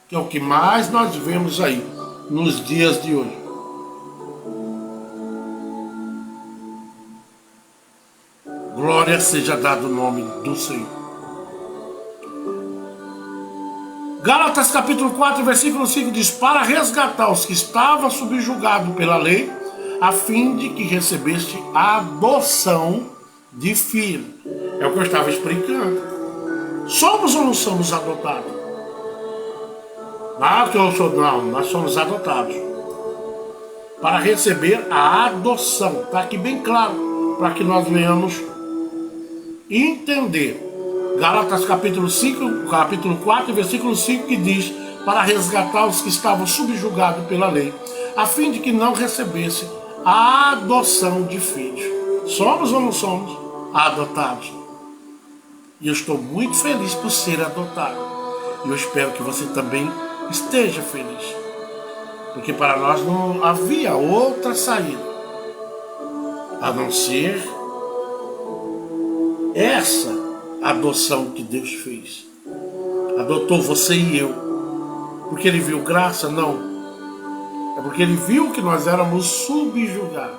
Que é o que mais nós vemos aí nos dias de hoje. Glória seja dado o nome do Senhor. Gálatas capítulo 4, versículo 5 diz: para resgatar os que estavam subjugados pela lei, a fim de que recebeste a adoção de filho. É o que eu estava explicando. Somos ou não somos adotados? Não, nós somos adotados. Para receber a adoção. Está aqui bem claro, para que nós venhamos entender. Gálatas capítulo 4, versículo 5, que diz: para resgatar os que estavam subjugados pela lei, a fim de que não recebesse a adoção de filhos. Somos ou não somos adotados? E eu estou muito feliz por ser adotado. E eu espero que você também esteja feliz. Porque para nós não havia outra saída a não ser essa adoção que Deus fez. Adotou você e eu. Porque Ele viu graça? Não. É porque Ele viu que nós éramos subjugados.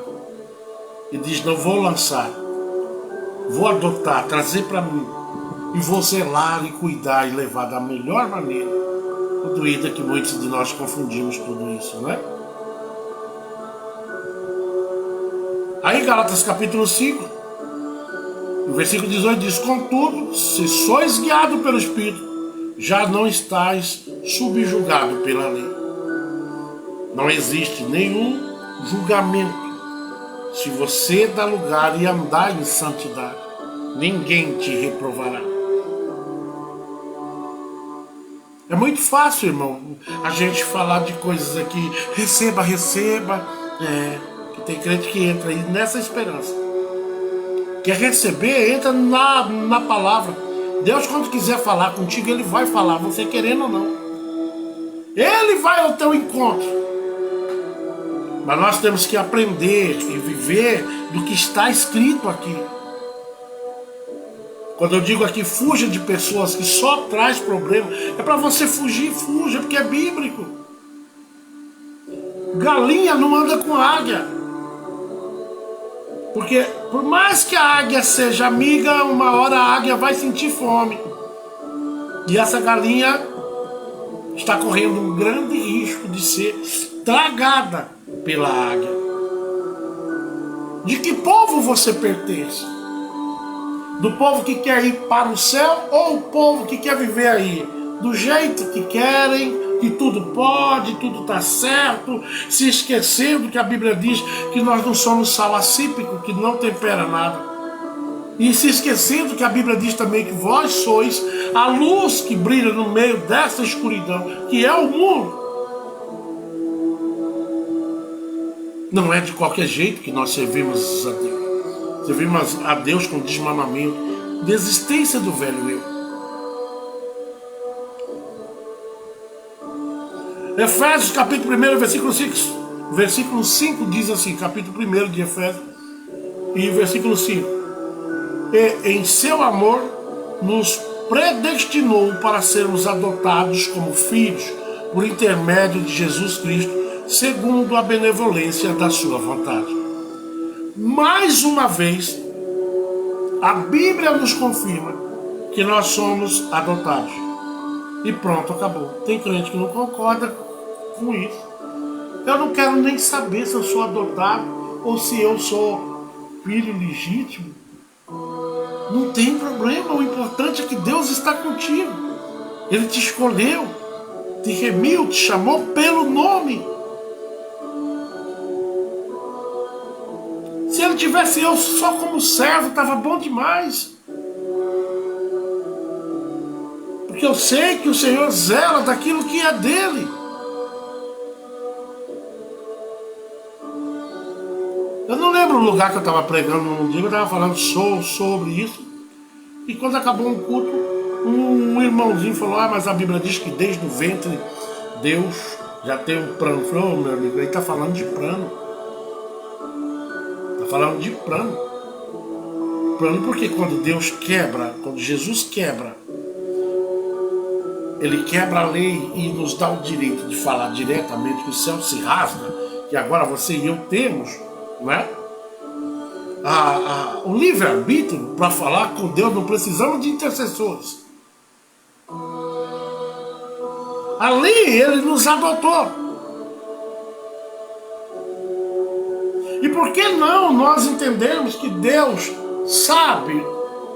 E diz: não vou lançar. Vou adotar, trazer para mim. E vou zelar e cuidar e levar da melhor maneira. O doído é que muitos de nós confundimos tudo isso, não é? Aí Gálatas capítulo 5, no versículo 18 diz: contudo, se sois guiados pelo Espírito, já não estáis subjugados pela lei. Não existe nenhum julgamento se você dá lugar e andar em santidade. Ninguém te reprovará. É muito fácil, irmão, a gente falar de coisas aqui: receba, receba. Que tem crente que entra aí nessa esperança. Quer receber, entra na palavra. Deus, quando quiser falar contigo, Ele vai falar, você querendo ou não. Ele vai ao teu encontro. Mas nós temos que aprender e viver do que está escrito aqui. Quando eu digo aqui, fuja de pessoas que só traz problema, é para você fugir, fuja, porque é bíblico. Galinha não anda com águia. Porque por mais que a águia seja amiga, uma hora a águia vai sentir fome. E essa galinha está correndo um grande risco de ser tragada pela águia. De que povo você pertence? Do povo que quer ir para o céu ou o povo que quer viver aí do jeito que querem, que tudo pode, tudo está certo, se esquecendo que a Bíblia diz que nós não somos sal assípico, que não tempera nada. E se esquecendo que a Bíblia diz também que vós sois a luz que brilha no meio dessa escuridão, que é o mundo. Não é de qualquer jeito que nós servimos a Deus. Servimos a Deus com desmanamento, desistência do velho eu. Efésios capítulo 1, versículo 5 diz assim, capítulo 1 de Efésios, e versículo 5. E em seu amor nos predestinou para sermos adotados como filhos por intermédio de Jesus Cristo, segundo a benevolência da sua vontade. Mais uma vez, a Bíblia nos confirma que nós somos adotados. E pronto, acabou. Tem crente que não concorda com isso. Eu não quero nem saber se eu sou adotado ou se eu sou filho legítimo. Não tem problema, o importante é que Deus está contigo. Ele te escolheu, te remiu, te chamou pelo nome. Se ele tivesse eu só como servo, estava bom demais. Porque eu sei que o Senhor zela daquilo que é dele. Eu não lembro o lugar que eu estava pregando num dia, eu estava falando sobre isso. E quando acabou um culto, um irmãozinho falou, mas a Bíblia diz que desde o ventre Deus já tem um plano. Eu falei, meu amigo, ele está falando de plano. Está falando de plano. Plano porque quando Deus quebra, quando Jesus quebra, Ele quebra a lei e nos dá o direito de falar diretamente que o céu se rasga, que agora você e eu temos, né? O livre-arbítrio para falar com Deus, não precisamos de intercessores. Ali Ele nos adotou. E por que não nós entendemos que Deus sabe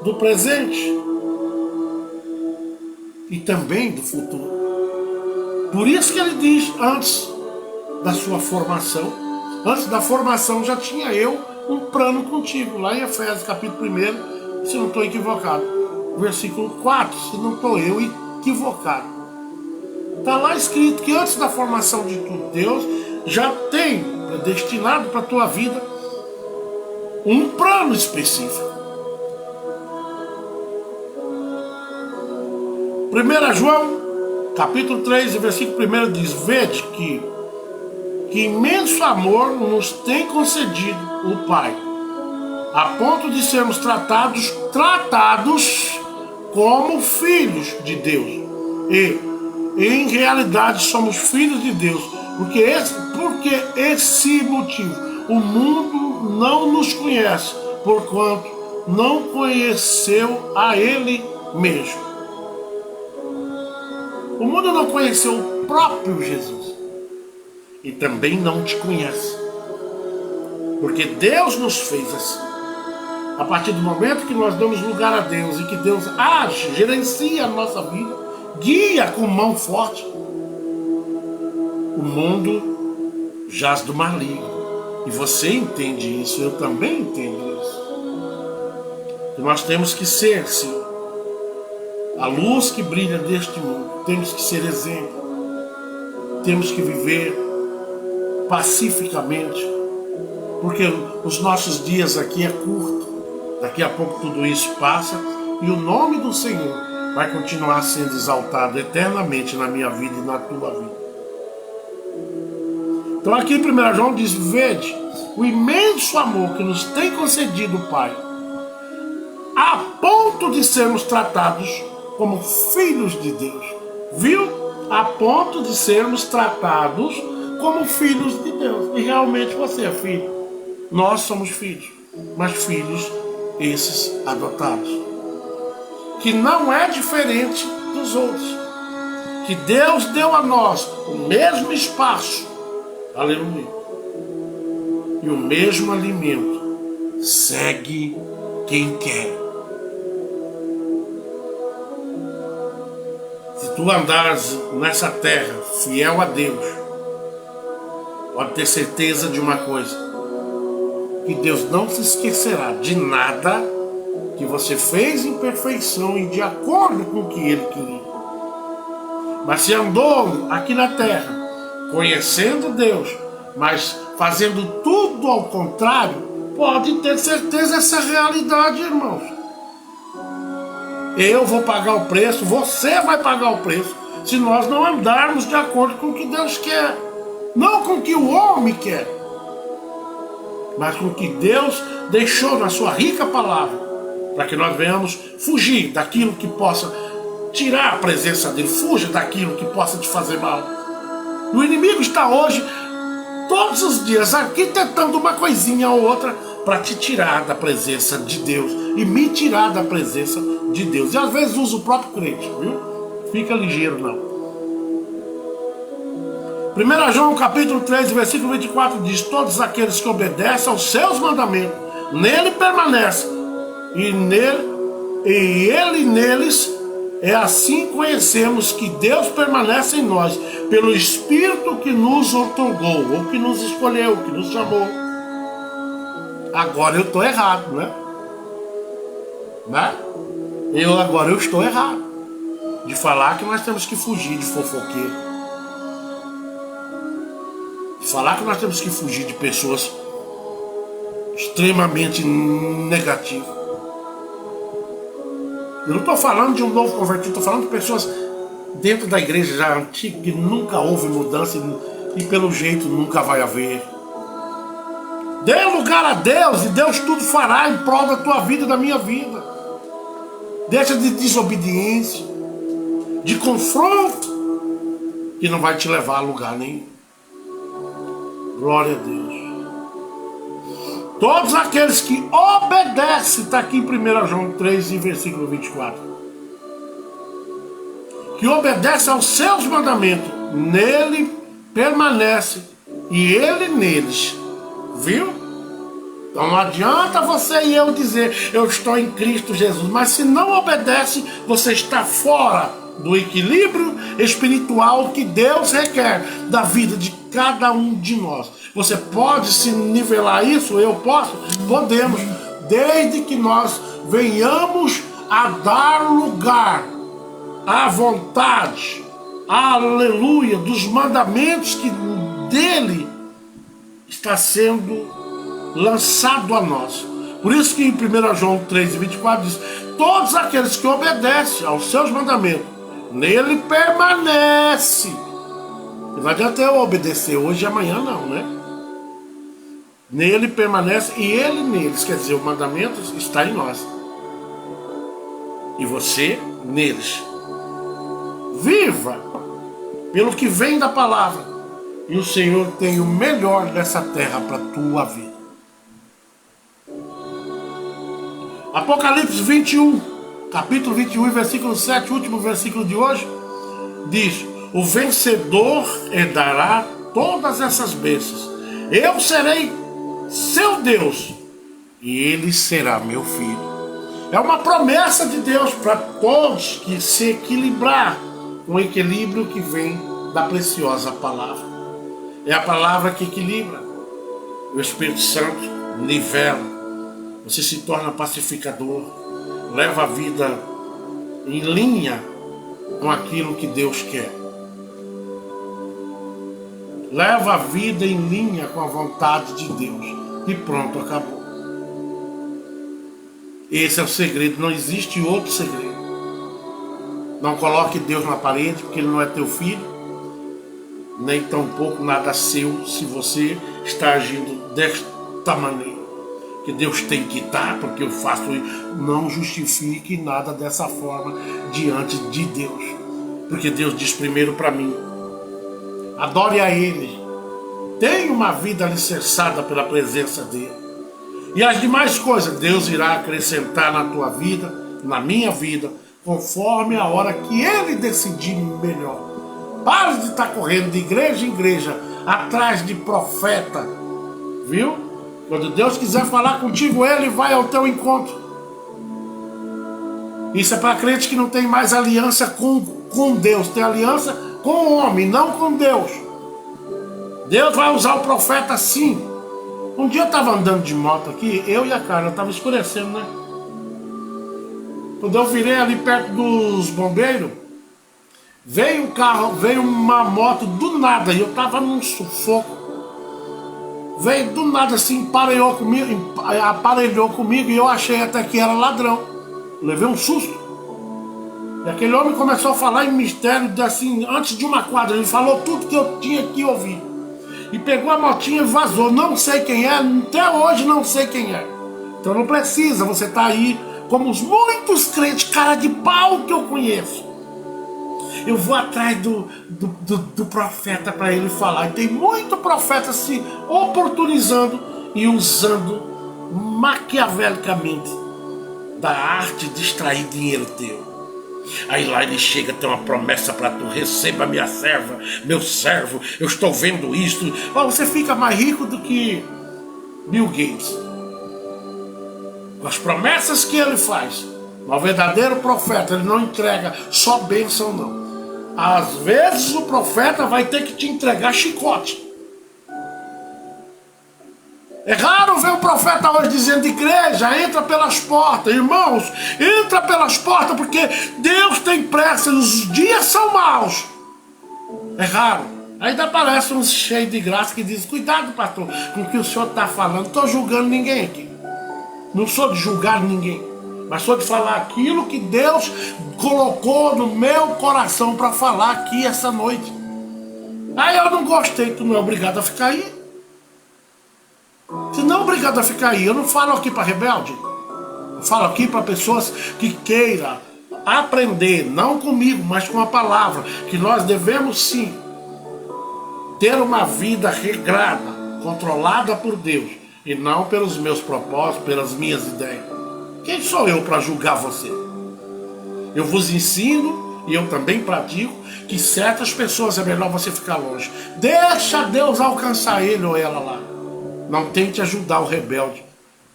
do presente e também do futuro? Por isso que Ele diz, antes da sua formação, antes da formação já tinha eu um plano contigo, lá em Efésios capítulo 1, se não estou equivocado, versículo 4, se não estou eu equivocado. Está lá escrito que antes da formação de tudo, Deus já tem predestinado para a tua vida um plano específico. 1 João capítulo 3, versículo 1 diz, vede que imenso amor nos tem concedido o Pai, a ponto de sermos tratados como filhos de Deus. E em realidade somos filhos de Deus, porque esse motivo o mundo não nos conhece, porquanto não conheceu a Ele mesmo. O mundo não conheceu o próprio Jesus e também não te conhece, porque Deus nos fez assim. A partir do momento que nós damos lugar a Deus e que Deus age, gerencia a nossa vida, guia com mão forte, o mundo jaz do maligno. E você entende isso, eu também entendo isso. E nós temos que ser, Senhor, a luz que brilha deste mundo. Temos que ser exemplo. Temos que viver pacificamente, porque os nossos dias aqui é curto. Daqui a pouco tudo isso passa e o nome do Senhor vai continuar sendo exaltado eternamente na minha vida e na tua vida. Então aqui em 1 João diz, vede o imenso amor que nos tem concedido o Pai, a ponto de sermos tratados como filhos de Deus. Viu? A ponto de sermos tratados como filhos de Deus. E realmente você é filho. Nós somos filhos, mas filhos esses adotados, que não é diferente dos outros, que Deus deu a nós o mesmo espaço, aleluia, e o mesmo alimento segue quem quer. Se tu andares nessa terra fiel a Deus, pode ter certeza de uma coisa, que Deus não se esquecerá de nada que você fez em perfeição e de acordo com o que Ele queria. Mas se andou aqui na terra, conhecendo Deus, mas fazendo tudo ao contrário, pode ter certeza dessa realidade, irmãos. Eu vou pagar o preço, você vai pagar o preço, se nós não andarmos de acordo com o que Deus quer. Não com o que o homem quer, mas com o que Deus deixou na sua rica palavra, para que nós venhamos fugir daquilo que possa tirar a presença dele. Fuja daquilo que possa te fazer mal. O inimigo está hoje, todos os dias, arquitetando uma coisinha ou outra para te tirar da presença de Deus e me tirar da presença de Deus. E às vezes usa o próprio crente, viu? Fica ligeiro, não. 1 João capítulo 3, versículo 24 diz: todos aqueles que obedecem aos seus mandamentos, nele permanece, e ele neles. É assim conhecemos que Deus permanece em nós, pelo Espírito que nos outorgou, ou que nos escolheu, que nos chamou. Agora eu estou errado, né? Agora eu estou errado de falar que nós temos que fugir de fofoqueiro, de falar que nós temos que fugir de pessoas extremamente negativas. Eu não estou falando de um novo convertido, estou falando de pessoas dentro da igreja já antiga, que nunca houve mudança e pelo jeito nunca vai haver. Dê lugar a Deus e Deus tudo fará em prol da tua vida e da minha vida. Deixa de desobediência, de confronto, que não vai te levar a lugar nenhum. Glória a Deus. Todos aqueles que obedecem, está aqui em 1 João 3, versículo 24. Que obedecem aos seus mandamentos, nele permanece e ele neles. Viu? Então não adianta você e eu dizer, eu estou em Cristo Jesus, mas se não obedece, você está fora do equilíbrio espiritual que Deus requer da vida de cada um de nós. Você pode se nivelar isso? Eu posso? Podemos, desde que nós venhamos a dar lugar à vontade, aleluia, dos mandamentos que dele está sendo lançado a nós. Por isso que em 1 João 3, 24 diz: todos aqueles que obedecem aos seus mandamentos, nele permanece. Não adianta eu obedecer hoje e amanhã não, né? Nele permanece e ele neles. Quer dizer, o mandamento está em nós. E você neles. Viva pelo que vem da palavra. E o Senhor tem o melhor dessa terra para a tua vida. Apocalipse 21, capítulo 21, versículo 7, último versículo de hoje, diz: o vencedor herdará todas essas bênçãos. Eu serei seu Deus e ele será meu filho. É uma promessa de Deus para todos que se equilibrar, um equilíbrio que vem da preciosa palavra. É a palavra que equilibra. O Espírito Santo nivela. Você se torna pacificador, leva a vida em linha com aquilo que Deus quer. Leva a vida em linha com a vontade de Deus. E pronto, acabou. Esse é o segredo, não existe outro segredo. Não coloque Deus na parede, porque Ele não é teu filho, nem tampouco nada seu, se você está agindo desta maneira. Que Deus tem que dar, porque eu faço isso. Não justifique nada dessa forma diante de Deus. Porque Deus diz primeiro para mim: adore a Ele. Tenha uma vida alicerçada pela presença dEle. E as demais coisas Deus irá acrescentar na tua vida, na minha vida, conforme a hora que Ele decidir melhor. Pare de estar correndo de igreja em igreja, atrás de profeta, viu? Quando Deus quiser falar contigo, Ele vai ao teu encontro. Isso é para crente que não tem mais aliança com Deus. Tem aliança com o homem, não com Deus. Deus vai usar o profeta sim. Um dia eu estava andando de moto aqui, eu e a Carla, estava escurecendo, né? Quando eu virei ali perto dos bombeiros, veio um carro, veio uma moto do nada, e eu estava num sufoco. Veio do nada assim, aparelhou comigo e eu achei até que era ladrão. Levei um susto. E aquele homem começou a falar em mistério, assim, antes de uma quadra. Ele falou tudo que eu tinha que ouvir. E pegou a motinha e vazou. Não sei quem é, até hoje não sei quem é. Então não precisa, você tá aí como os muitos crentes, cara de pau que eu conheço. Eu vou atrás do profeta para ele falar. E tem muito profeta se oportunizando e usando maquiavelicamente da arte de extrair dinheiro teu. Aí lá ele chega, tem uma promessa para tu: receba minha serva, meu servo, eu estou vendo isso. Você fica mais rico do que Bill Gates, com as promessas que ele faz. O verdadeiro profeta, ele não entrega só bênção, não. Às vezes o profeta vai ter que te entregar chicote. É raro ver o profeta hoje dizendo: igreja, entra pelas portas. Irmãos, entra pelas portas, porque Deus tem pressa, os dias são maus. É raro. Ainda aparece uns cheios de graça que diz: cuidado, pastor, com o que o senhor está falando. Não estou julgando ninguém aqui. Não sou de julgar ninguém, mas sou de falar aquilo que Deus colocou no meu coração para falar aqui essa noite. Aí eu não gostei, tu não é obrigado a ficar aí. Se não é obrigado a ficar aí, eu não falo aqui para rebelde. Eu falo aqui para pessoas que queiram aprender, não comigo, mas com a palavra, que nós devemos sim ter uma vida regrada, controlada por Deus, e não pelos meus propósitos, pelas minhas ideias. Quem sou eu para julgar você? Eu vos ensino, e eu também pratico, que certas pessoas é melhor você ficar longe. Deixa Deus alcançar ele ou ela lá. Não tente ajudar o rebelde,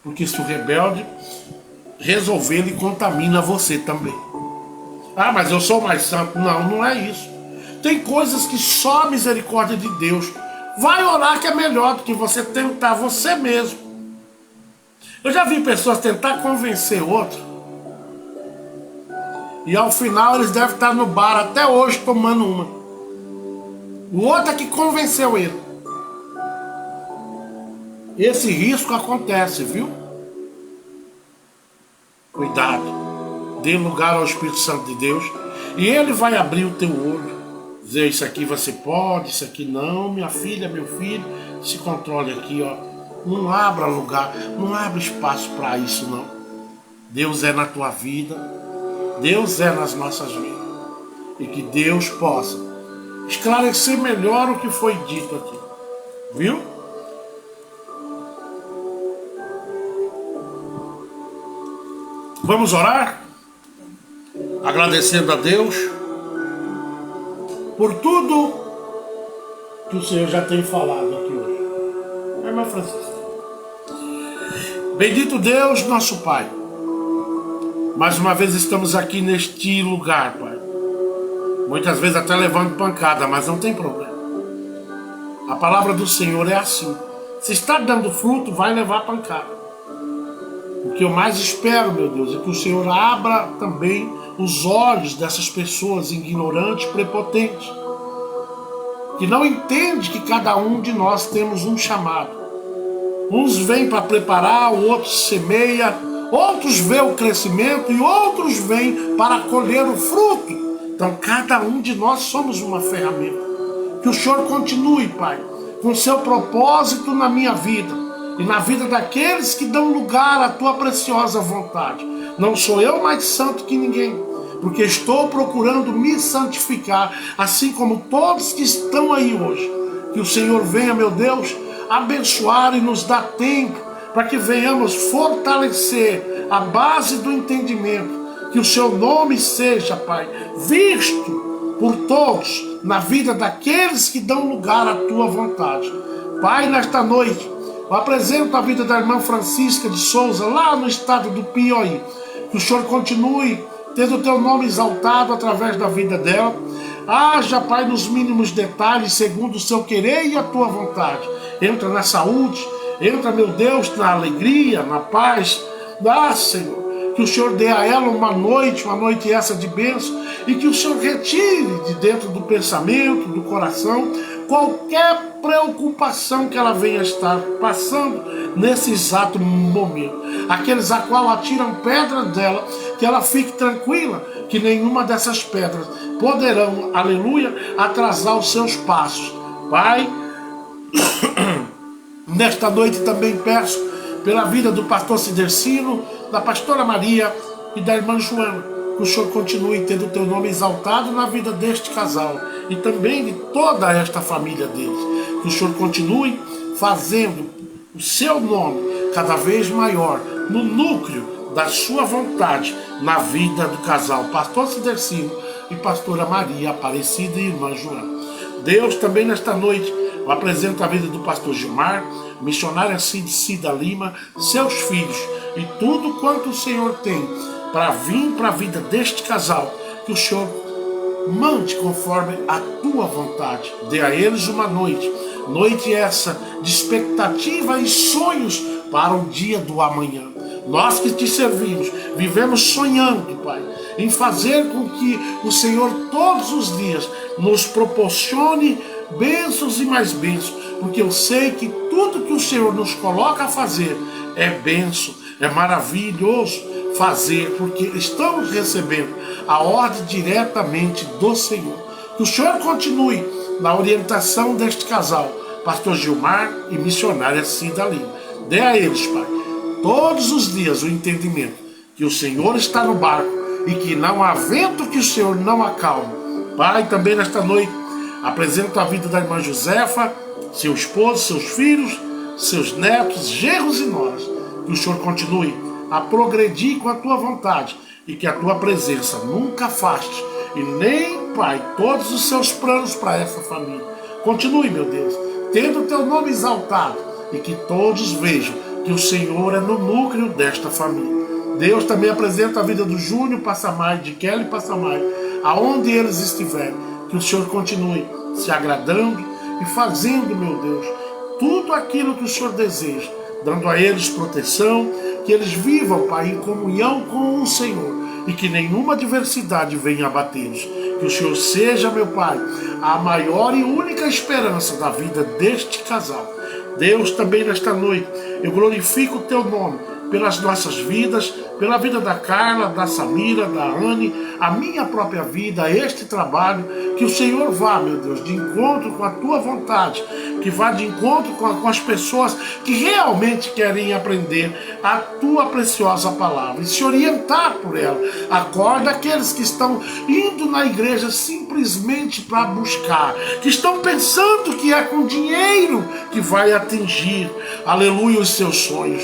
porque se o rebelde resolver, ele contamina você também. Ah, mas eu sou mais santo. Não, não é isso. Tem coisas que só a misericórdia de Deus. Vai orar, que é melhor do que você tentar você mesmo. Eu já vi pessoas tentar convencer outro, e ao final eles devem estar no bar até hoje tomando uma. O outro é que convenceu ele. Esse risco acontece, viu? Cuidado. Dê lugar ao Espírito Santo de Deus, e ele vai abrir o teu olho. Dizer: isso aqui você pode, isso aqui não. Minha filha, meu filho, se controle aqui, ó. Não abra lugar, não abra espaço para isso, não. Deus é na tua vida, Deus é nas nossas vidas. E que Deus possa esclarecer melhor o que foi dito aqui. Viu? Vamos orar? Agradecendo a Deus por tudo que o Senhor já tem falado aqui hoje. Irmã Francisca. Bendito Deus, nosso Pai. Mais uma vez estamos aqui neste lugar, Pai. Muitas vezes até levando pancada, mas não tem problema. A palavra do Senhor é assim. Se está dando fruto, vai levar pancada. O que eu mais espero, meu Deus, é que o Senhor abra também os olhos dessas pessoas ignorantes, prepotentes, que não entendem que cada um de nós temos um chamado. Uns vêm para preparar, outros semeia, outros vê o crescimento e outros vêm para colher o fruto. Então cada um de nós somos uma ferramenta. Que o Senhor continue, Pai, com o seu propósito na minha vida e na vida daqueles que dão lugar à tua preciosa vontade. Não sou eu mais santo que ninguém, porque estou procurando me santificar, assim como todos que estão aí hoje. Que o Senhor venha, meu Deus, abençoar e nos dar tempo para que venhamos fortalecer a base do entendimento. Que o seu nome seja, Pai, visto por todos na vida daqueles que dão lugar à tua vontade. Pai, nesta noite, Eu apresento a vida da irmã Francisca de Souza, lá no estado do Piauí. Que o Senhor continue tendo o teu nome exaltado através da vida dela. Haja, Pai, nos mínimos detalhes, segundo o seu querer e a tua vontade. Entra na saúde, entra, meu Deus, na alegria, na paz. Senhor, que o Senhor dê a ela uma noite essa de bênção, e que o Senhor retire de dentro do pensamento, do coração, qualquer preocupação que ela venha estar passando nesse exato momento. Aqueles a qual atiram pedra dela, que ela fique tranquila, que nenhuma dessas pedras poderão, aleluia, atrasar os seus passos. Pai, nesta noite também peço pela vida do pastor Cidercino, da pastora Maria e da irmã Joana, que o Senhor continue tendo o teu nome exaltado na vida deste casal e também de toda esta família deles. Que o Senhor continue fazendo o seu nome cada vez maior no núcleo da sua vontade na vida do casal pastor Cidercino e pastora Maria Aparecida e irmã Joana. Deus, também nesta noite eu apresento a vida do pastor Gilmar, missionária Cida Lima, seus filhos e tudo quanto o Senhor tem para vir para a vida deste casal. Que o Senhor mande conforme a tua vontade. Dê a eles uma noite essa de expectativa e sonhos para o dia do amanhã. Nós que te servimos, vivemos sonhando, Pai, em fazer com que o Senhor todos os dias nos proporcione bênçãos e mais bênçãos, porque eu sei que tudo que o Senhor nos coloca a fazer é bênção, é maravilhoso fazer, porque estamos recebendo a ordem diretamente do Senhor. Que o Senhor continue na orientação deste casal, pastor Gilmar e missionária Cida Lima. Dê a eles, Pai, todos os dias o entendimento que o Senhor está no barco e que não há vento que o Senhor não acalme. Pai, também nesta noite apresento a vida da irmã Josefa, seu esposo, seus filhos, seus netos, genros e noras. Que o Senhor continue a progredir com a tua vontade e que a tua presença nunca afaste e nem, Pai, todos os seus planos para essa família. Continue, meu Deus, tendo o teu nome exaltado e que todos vejam que o Senhor é no núcleo desta família. Deus, também apresenta a vida do Júnior Passamai, de Kelly Passamai, aonde eles estiverem. Que o Senhor continue se agradando e fazendo, meu Deus, tudo aquilo que o Senhor deseja, dando a eles proteção, que eles vivam, Pai, em comunhão com o Senhor e que nenhuma adversidade venha abatê-los. Que o Senhor seja, meu Pai, a maior e única esperança da vida deste casal. Deus, também nesta noite, eu glorifico o teu nome pelas nossas vidas, pela vida da Carla, da Samira, da Anne, a minha própria vida, este trabalho. Que o Senhor vá, meu Deus, de encontro com a tua vontade, que vá de encontro com as pessoas que realmente querem aprender a tua preciosa palavra e se orientar por ela. Acorda aqueles que estão indo na igreja simplesmente para buscar, que estão pensando que é com dinheiro que vai atingir, aleluia, os seus sonhos.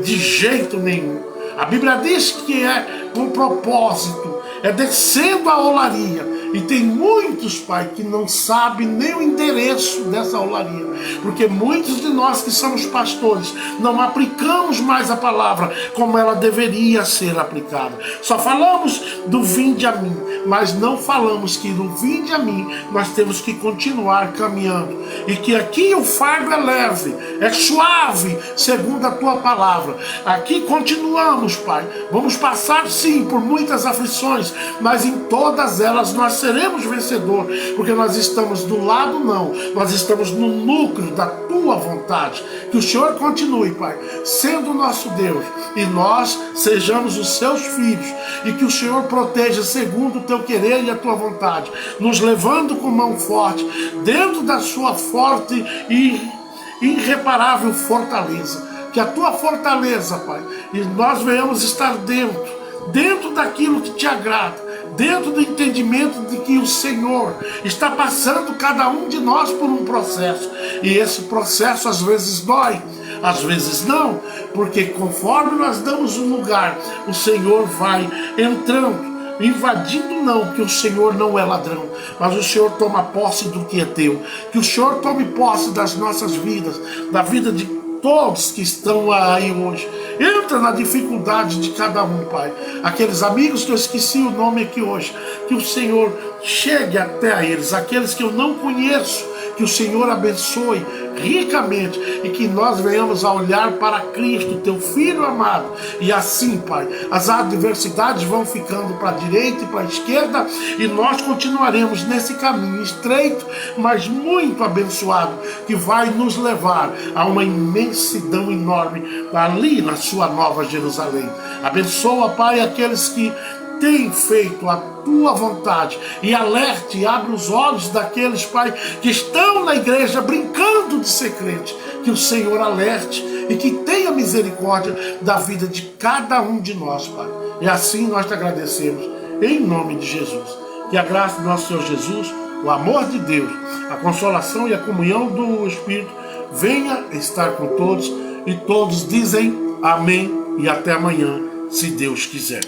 De jeito nenhum. A Bíblia diz que é com propósito, é descendo a olaria. E tem muitos, Pai, que não sabem nem o endereço dessa olaria. Porque muitos de nós que somos pastores não aplicamos mais a palavra como ela deveria ser aplicada. Só falamos do vinde a mim, mas não falamos que no vinde a mim nós temos que continuar caminhando. E que aqui o fardo é leve, é suave, segundo a tua palavra. Aqui continuamos, Pai. Vamos passar sim por muitas aflições, mas em todas elas nós seremos vencedores, porque nós estamos do lado não, nós estamos no núcleo da tua vontade. Que o Senhor continue, Pai, sendo o nosso Deus, e nós sejamos os seus filhos, e que o Senhor proteja segundo o teu querer e a tua vontade, nos levando com mão forte, dentro da sua forte e irreparável fortaleza. Que a tua fortaleza, Pai, e nós venhamos estar dentro daquilo que te agrada, dentro do entendimento de que o Senhor está passando cada um de nós por um processo. E esse processo às vezes dói, às vezes não, porque conforme nós damos um lugar, o Senhor vai entrando, invadindo não, porque o Senhor não é ladrão, mas o Senhor toma posse do que é teu. Que o Senhor tome posse das nossas vidas, da vida de todos que estão aí hoje. Entra na dificuldade de cada um, Pai. Aqueles amigos que eu esqueci o nome aqui hoje, que o Senhor chegue até a eles. Aqueles que eu não conheço, que o Senhor abençoe ricamente e que nós venhamos a olhar para Cristo, teu Filho amado. E assim, Pai, as adversidades vão ficando para a direita e para a esquerda e nós continuaremos nesse caminho estreito, mas muito abençoado, que vai nos levar a uma imensidão enorme ali na sua nova Jerusalém. Abençoa, Pai, aqueles que tem feito a tua vontade e alerte e abre os olhos daqueles, Pai, que estão na igreja brincando de ser crente, que o Senhor alerte e que tenha misericórdia da vida de cada um de nós, Pai. E assim nós te agradecemos, em nome de Jesus. Que a graça do nosso Senhor Jesus, o amor de Deus, a consolação e a comunhão do Espírito venha estar com todos, e todos dizem amém e até amanhã, se Deus quiser.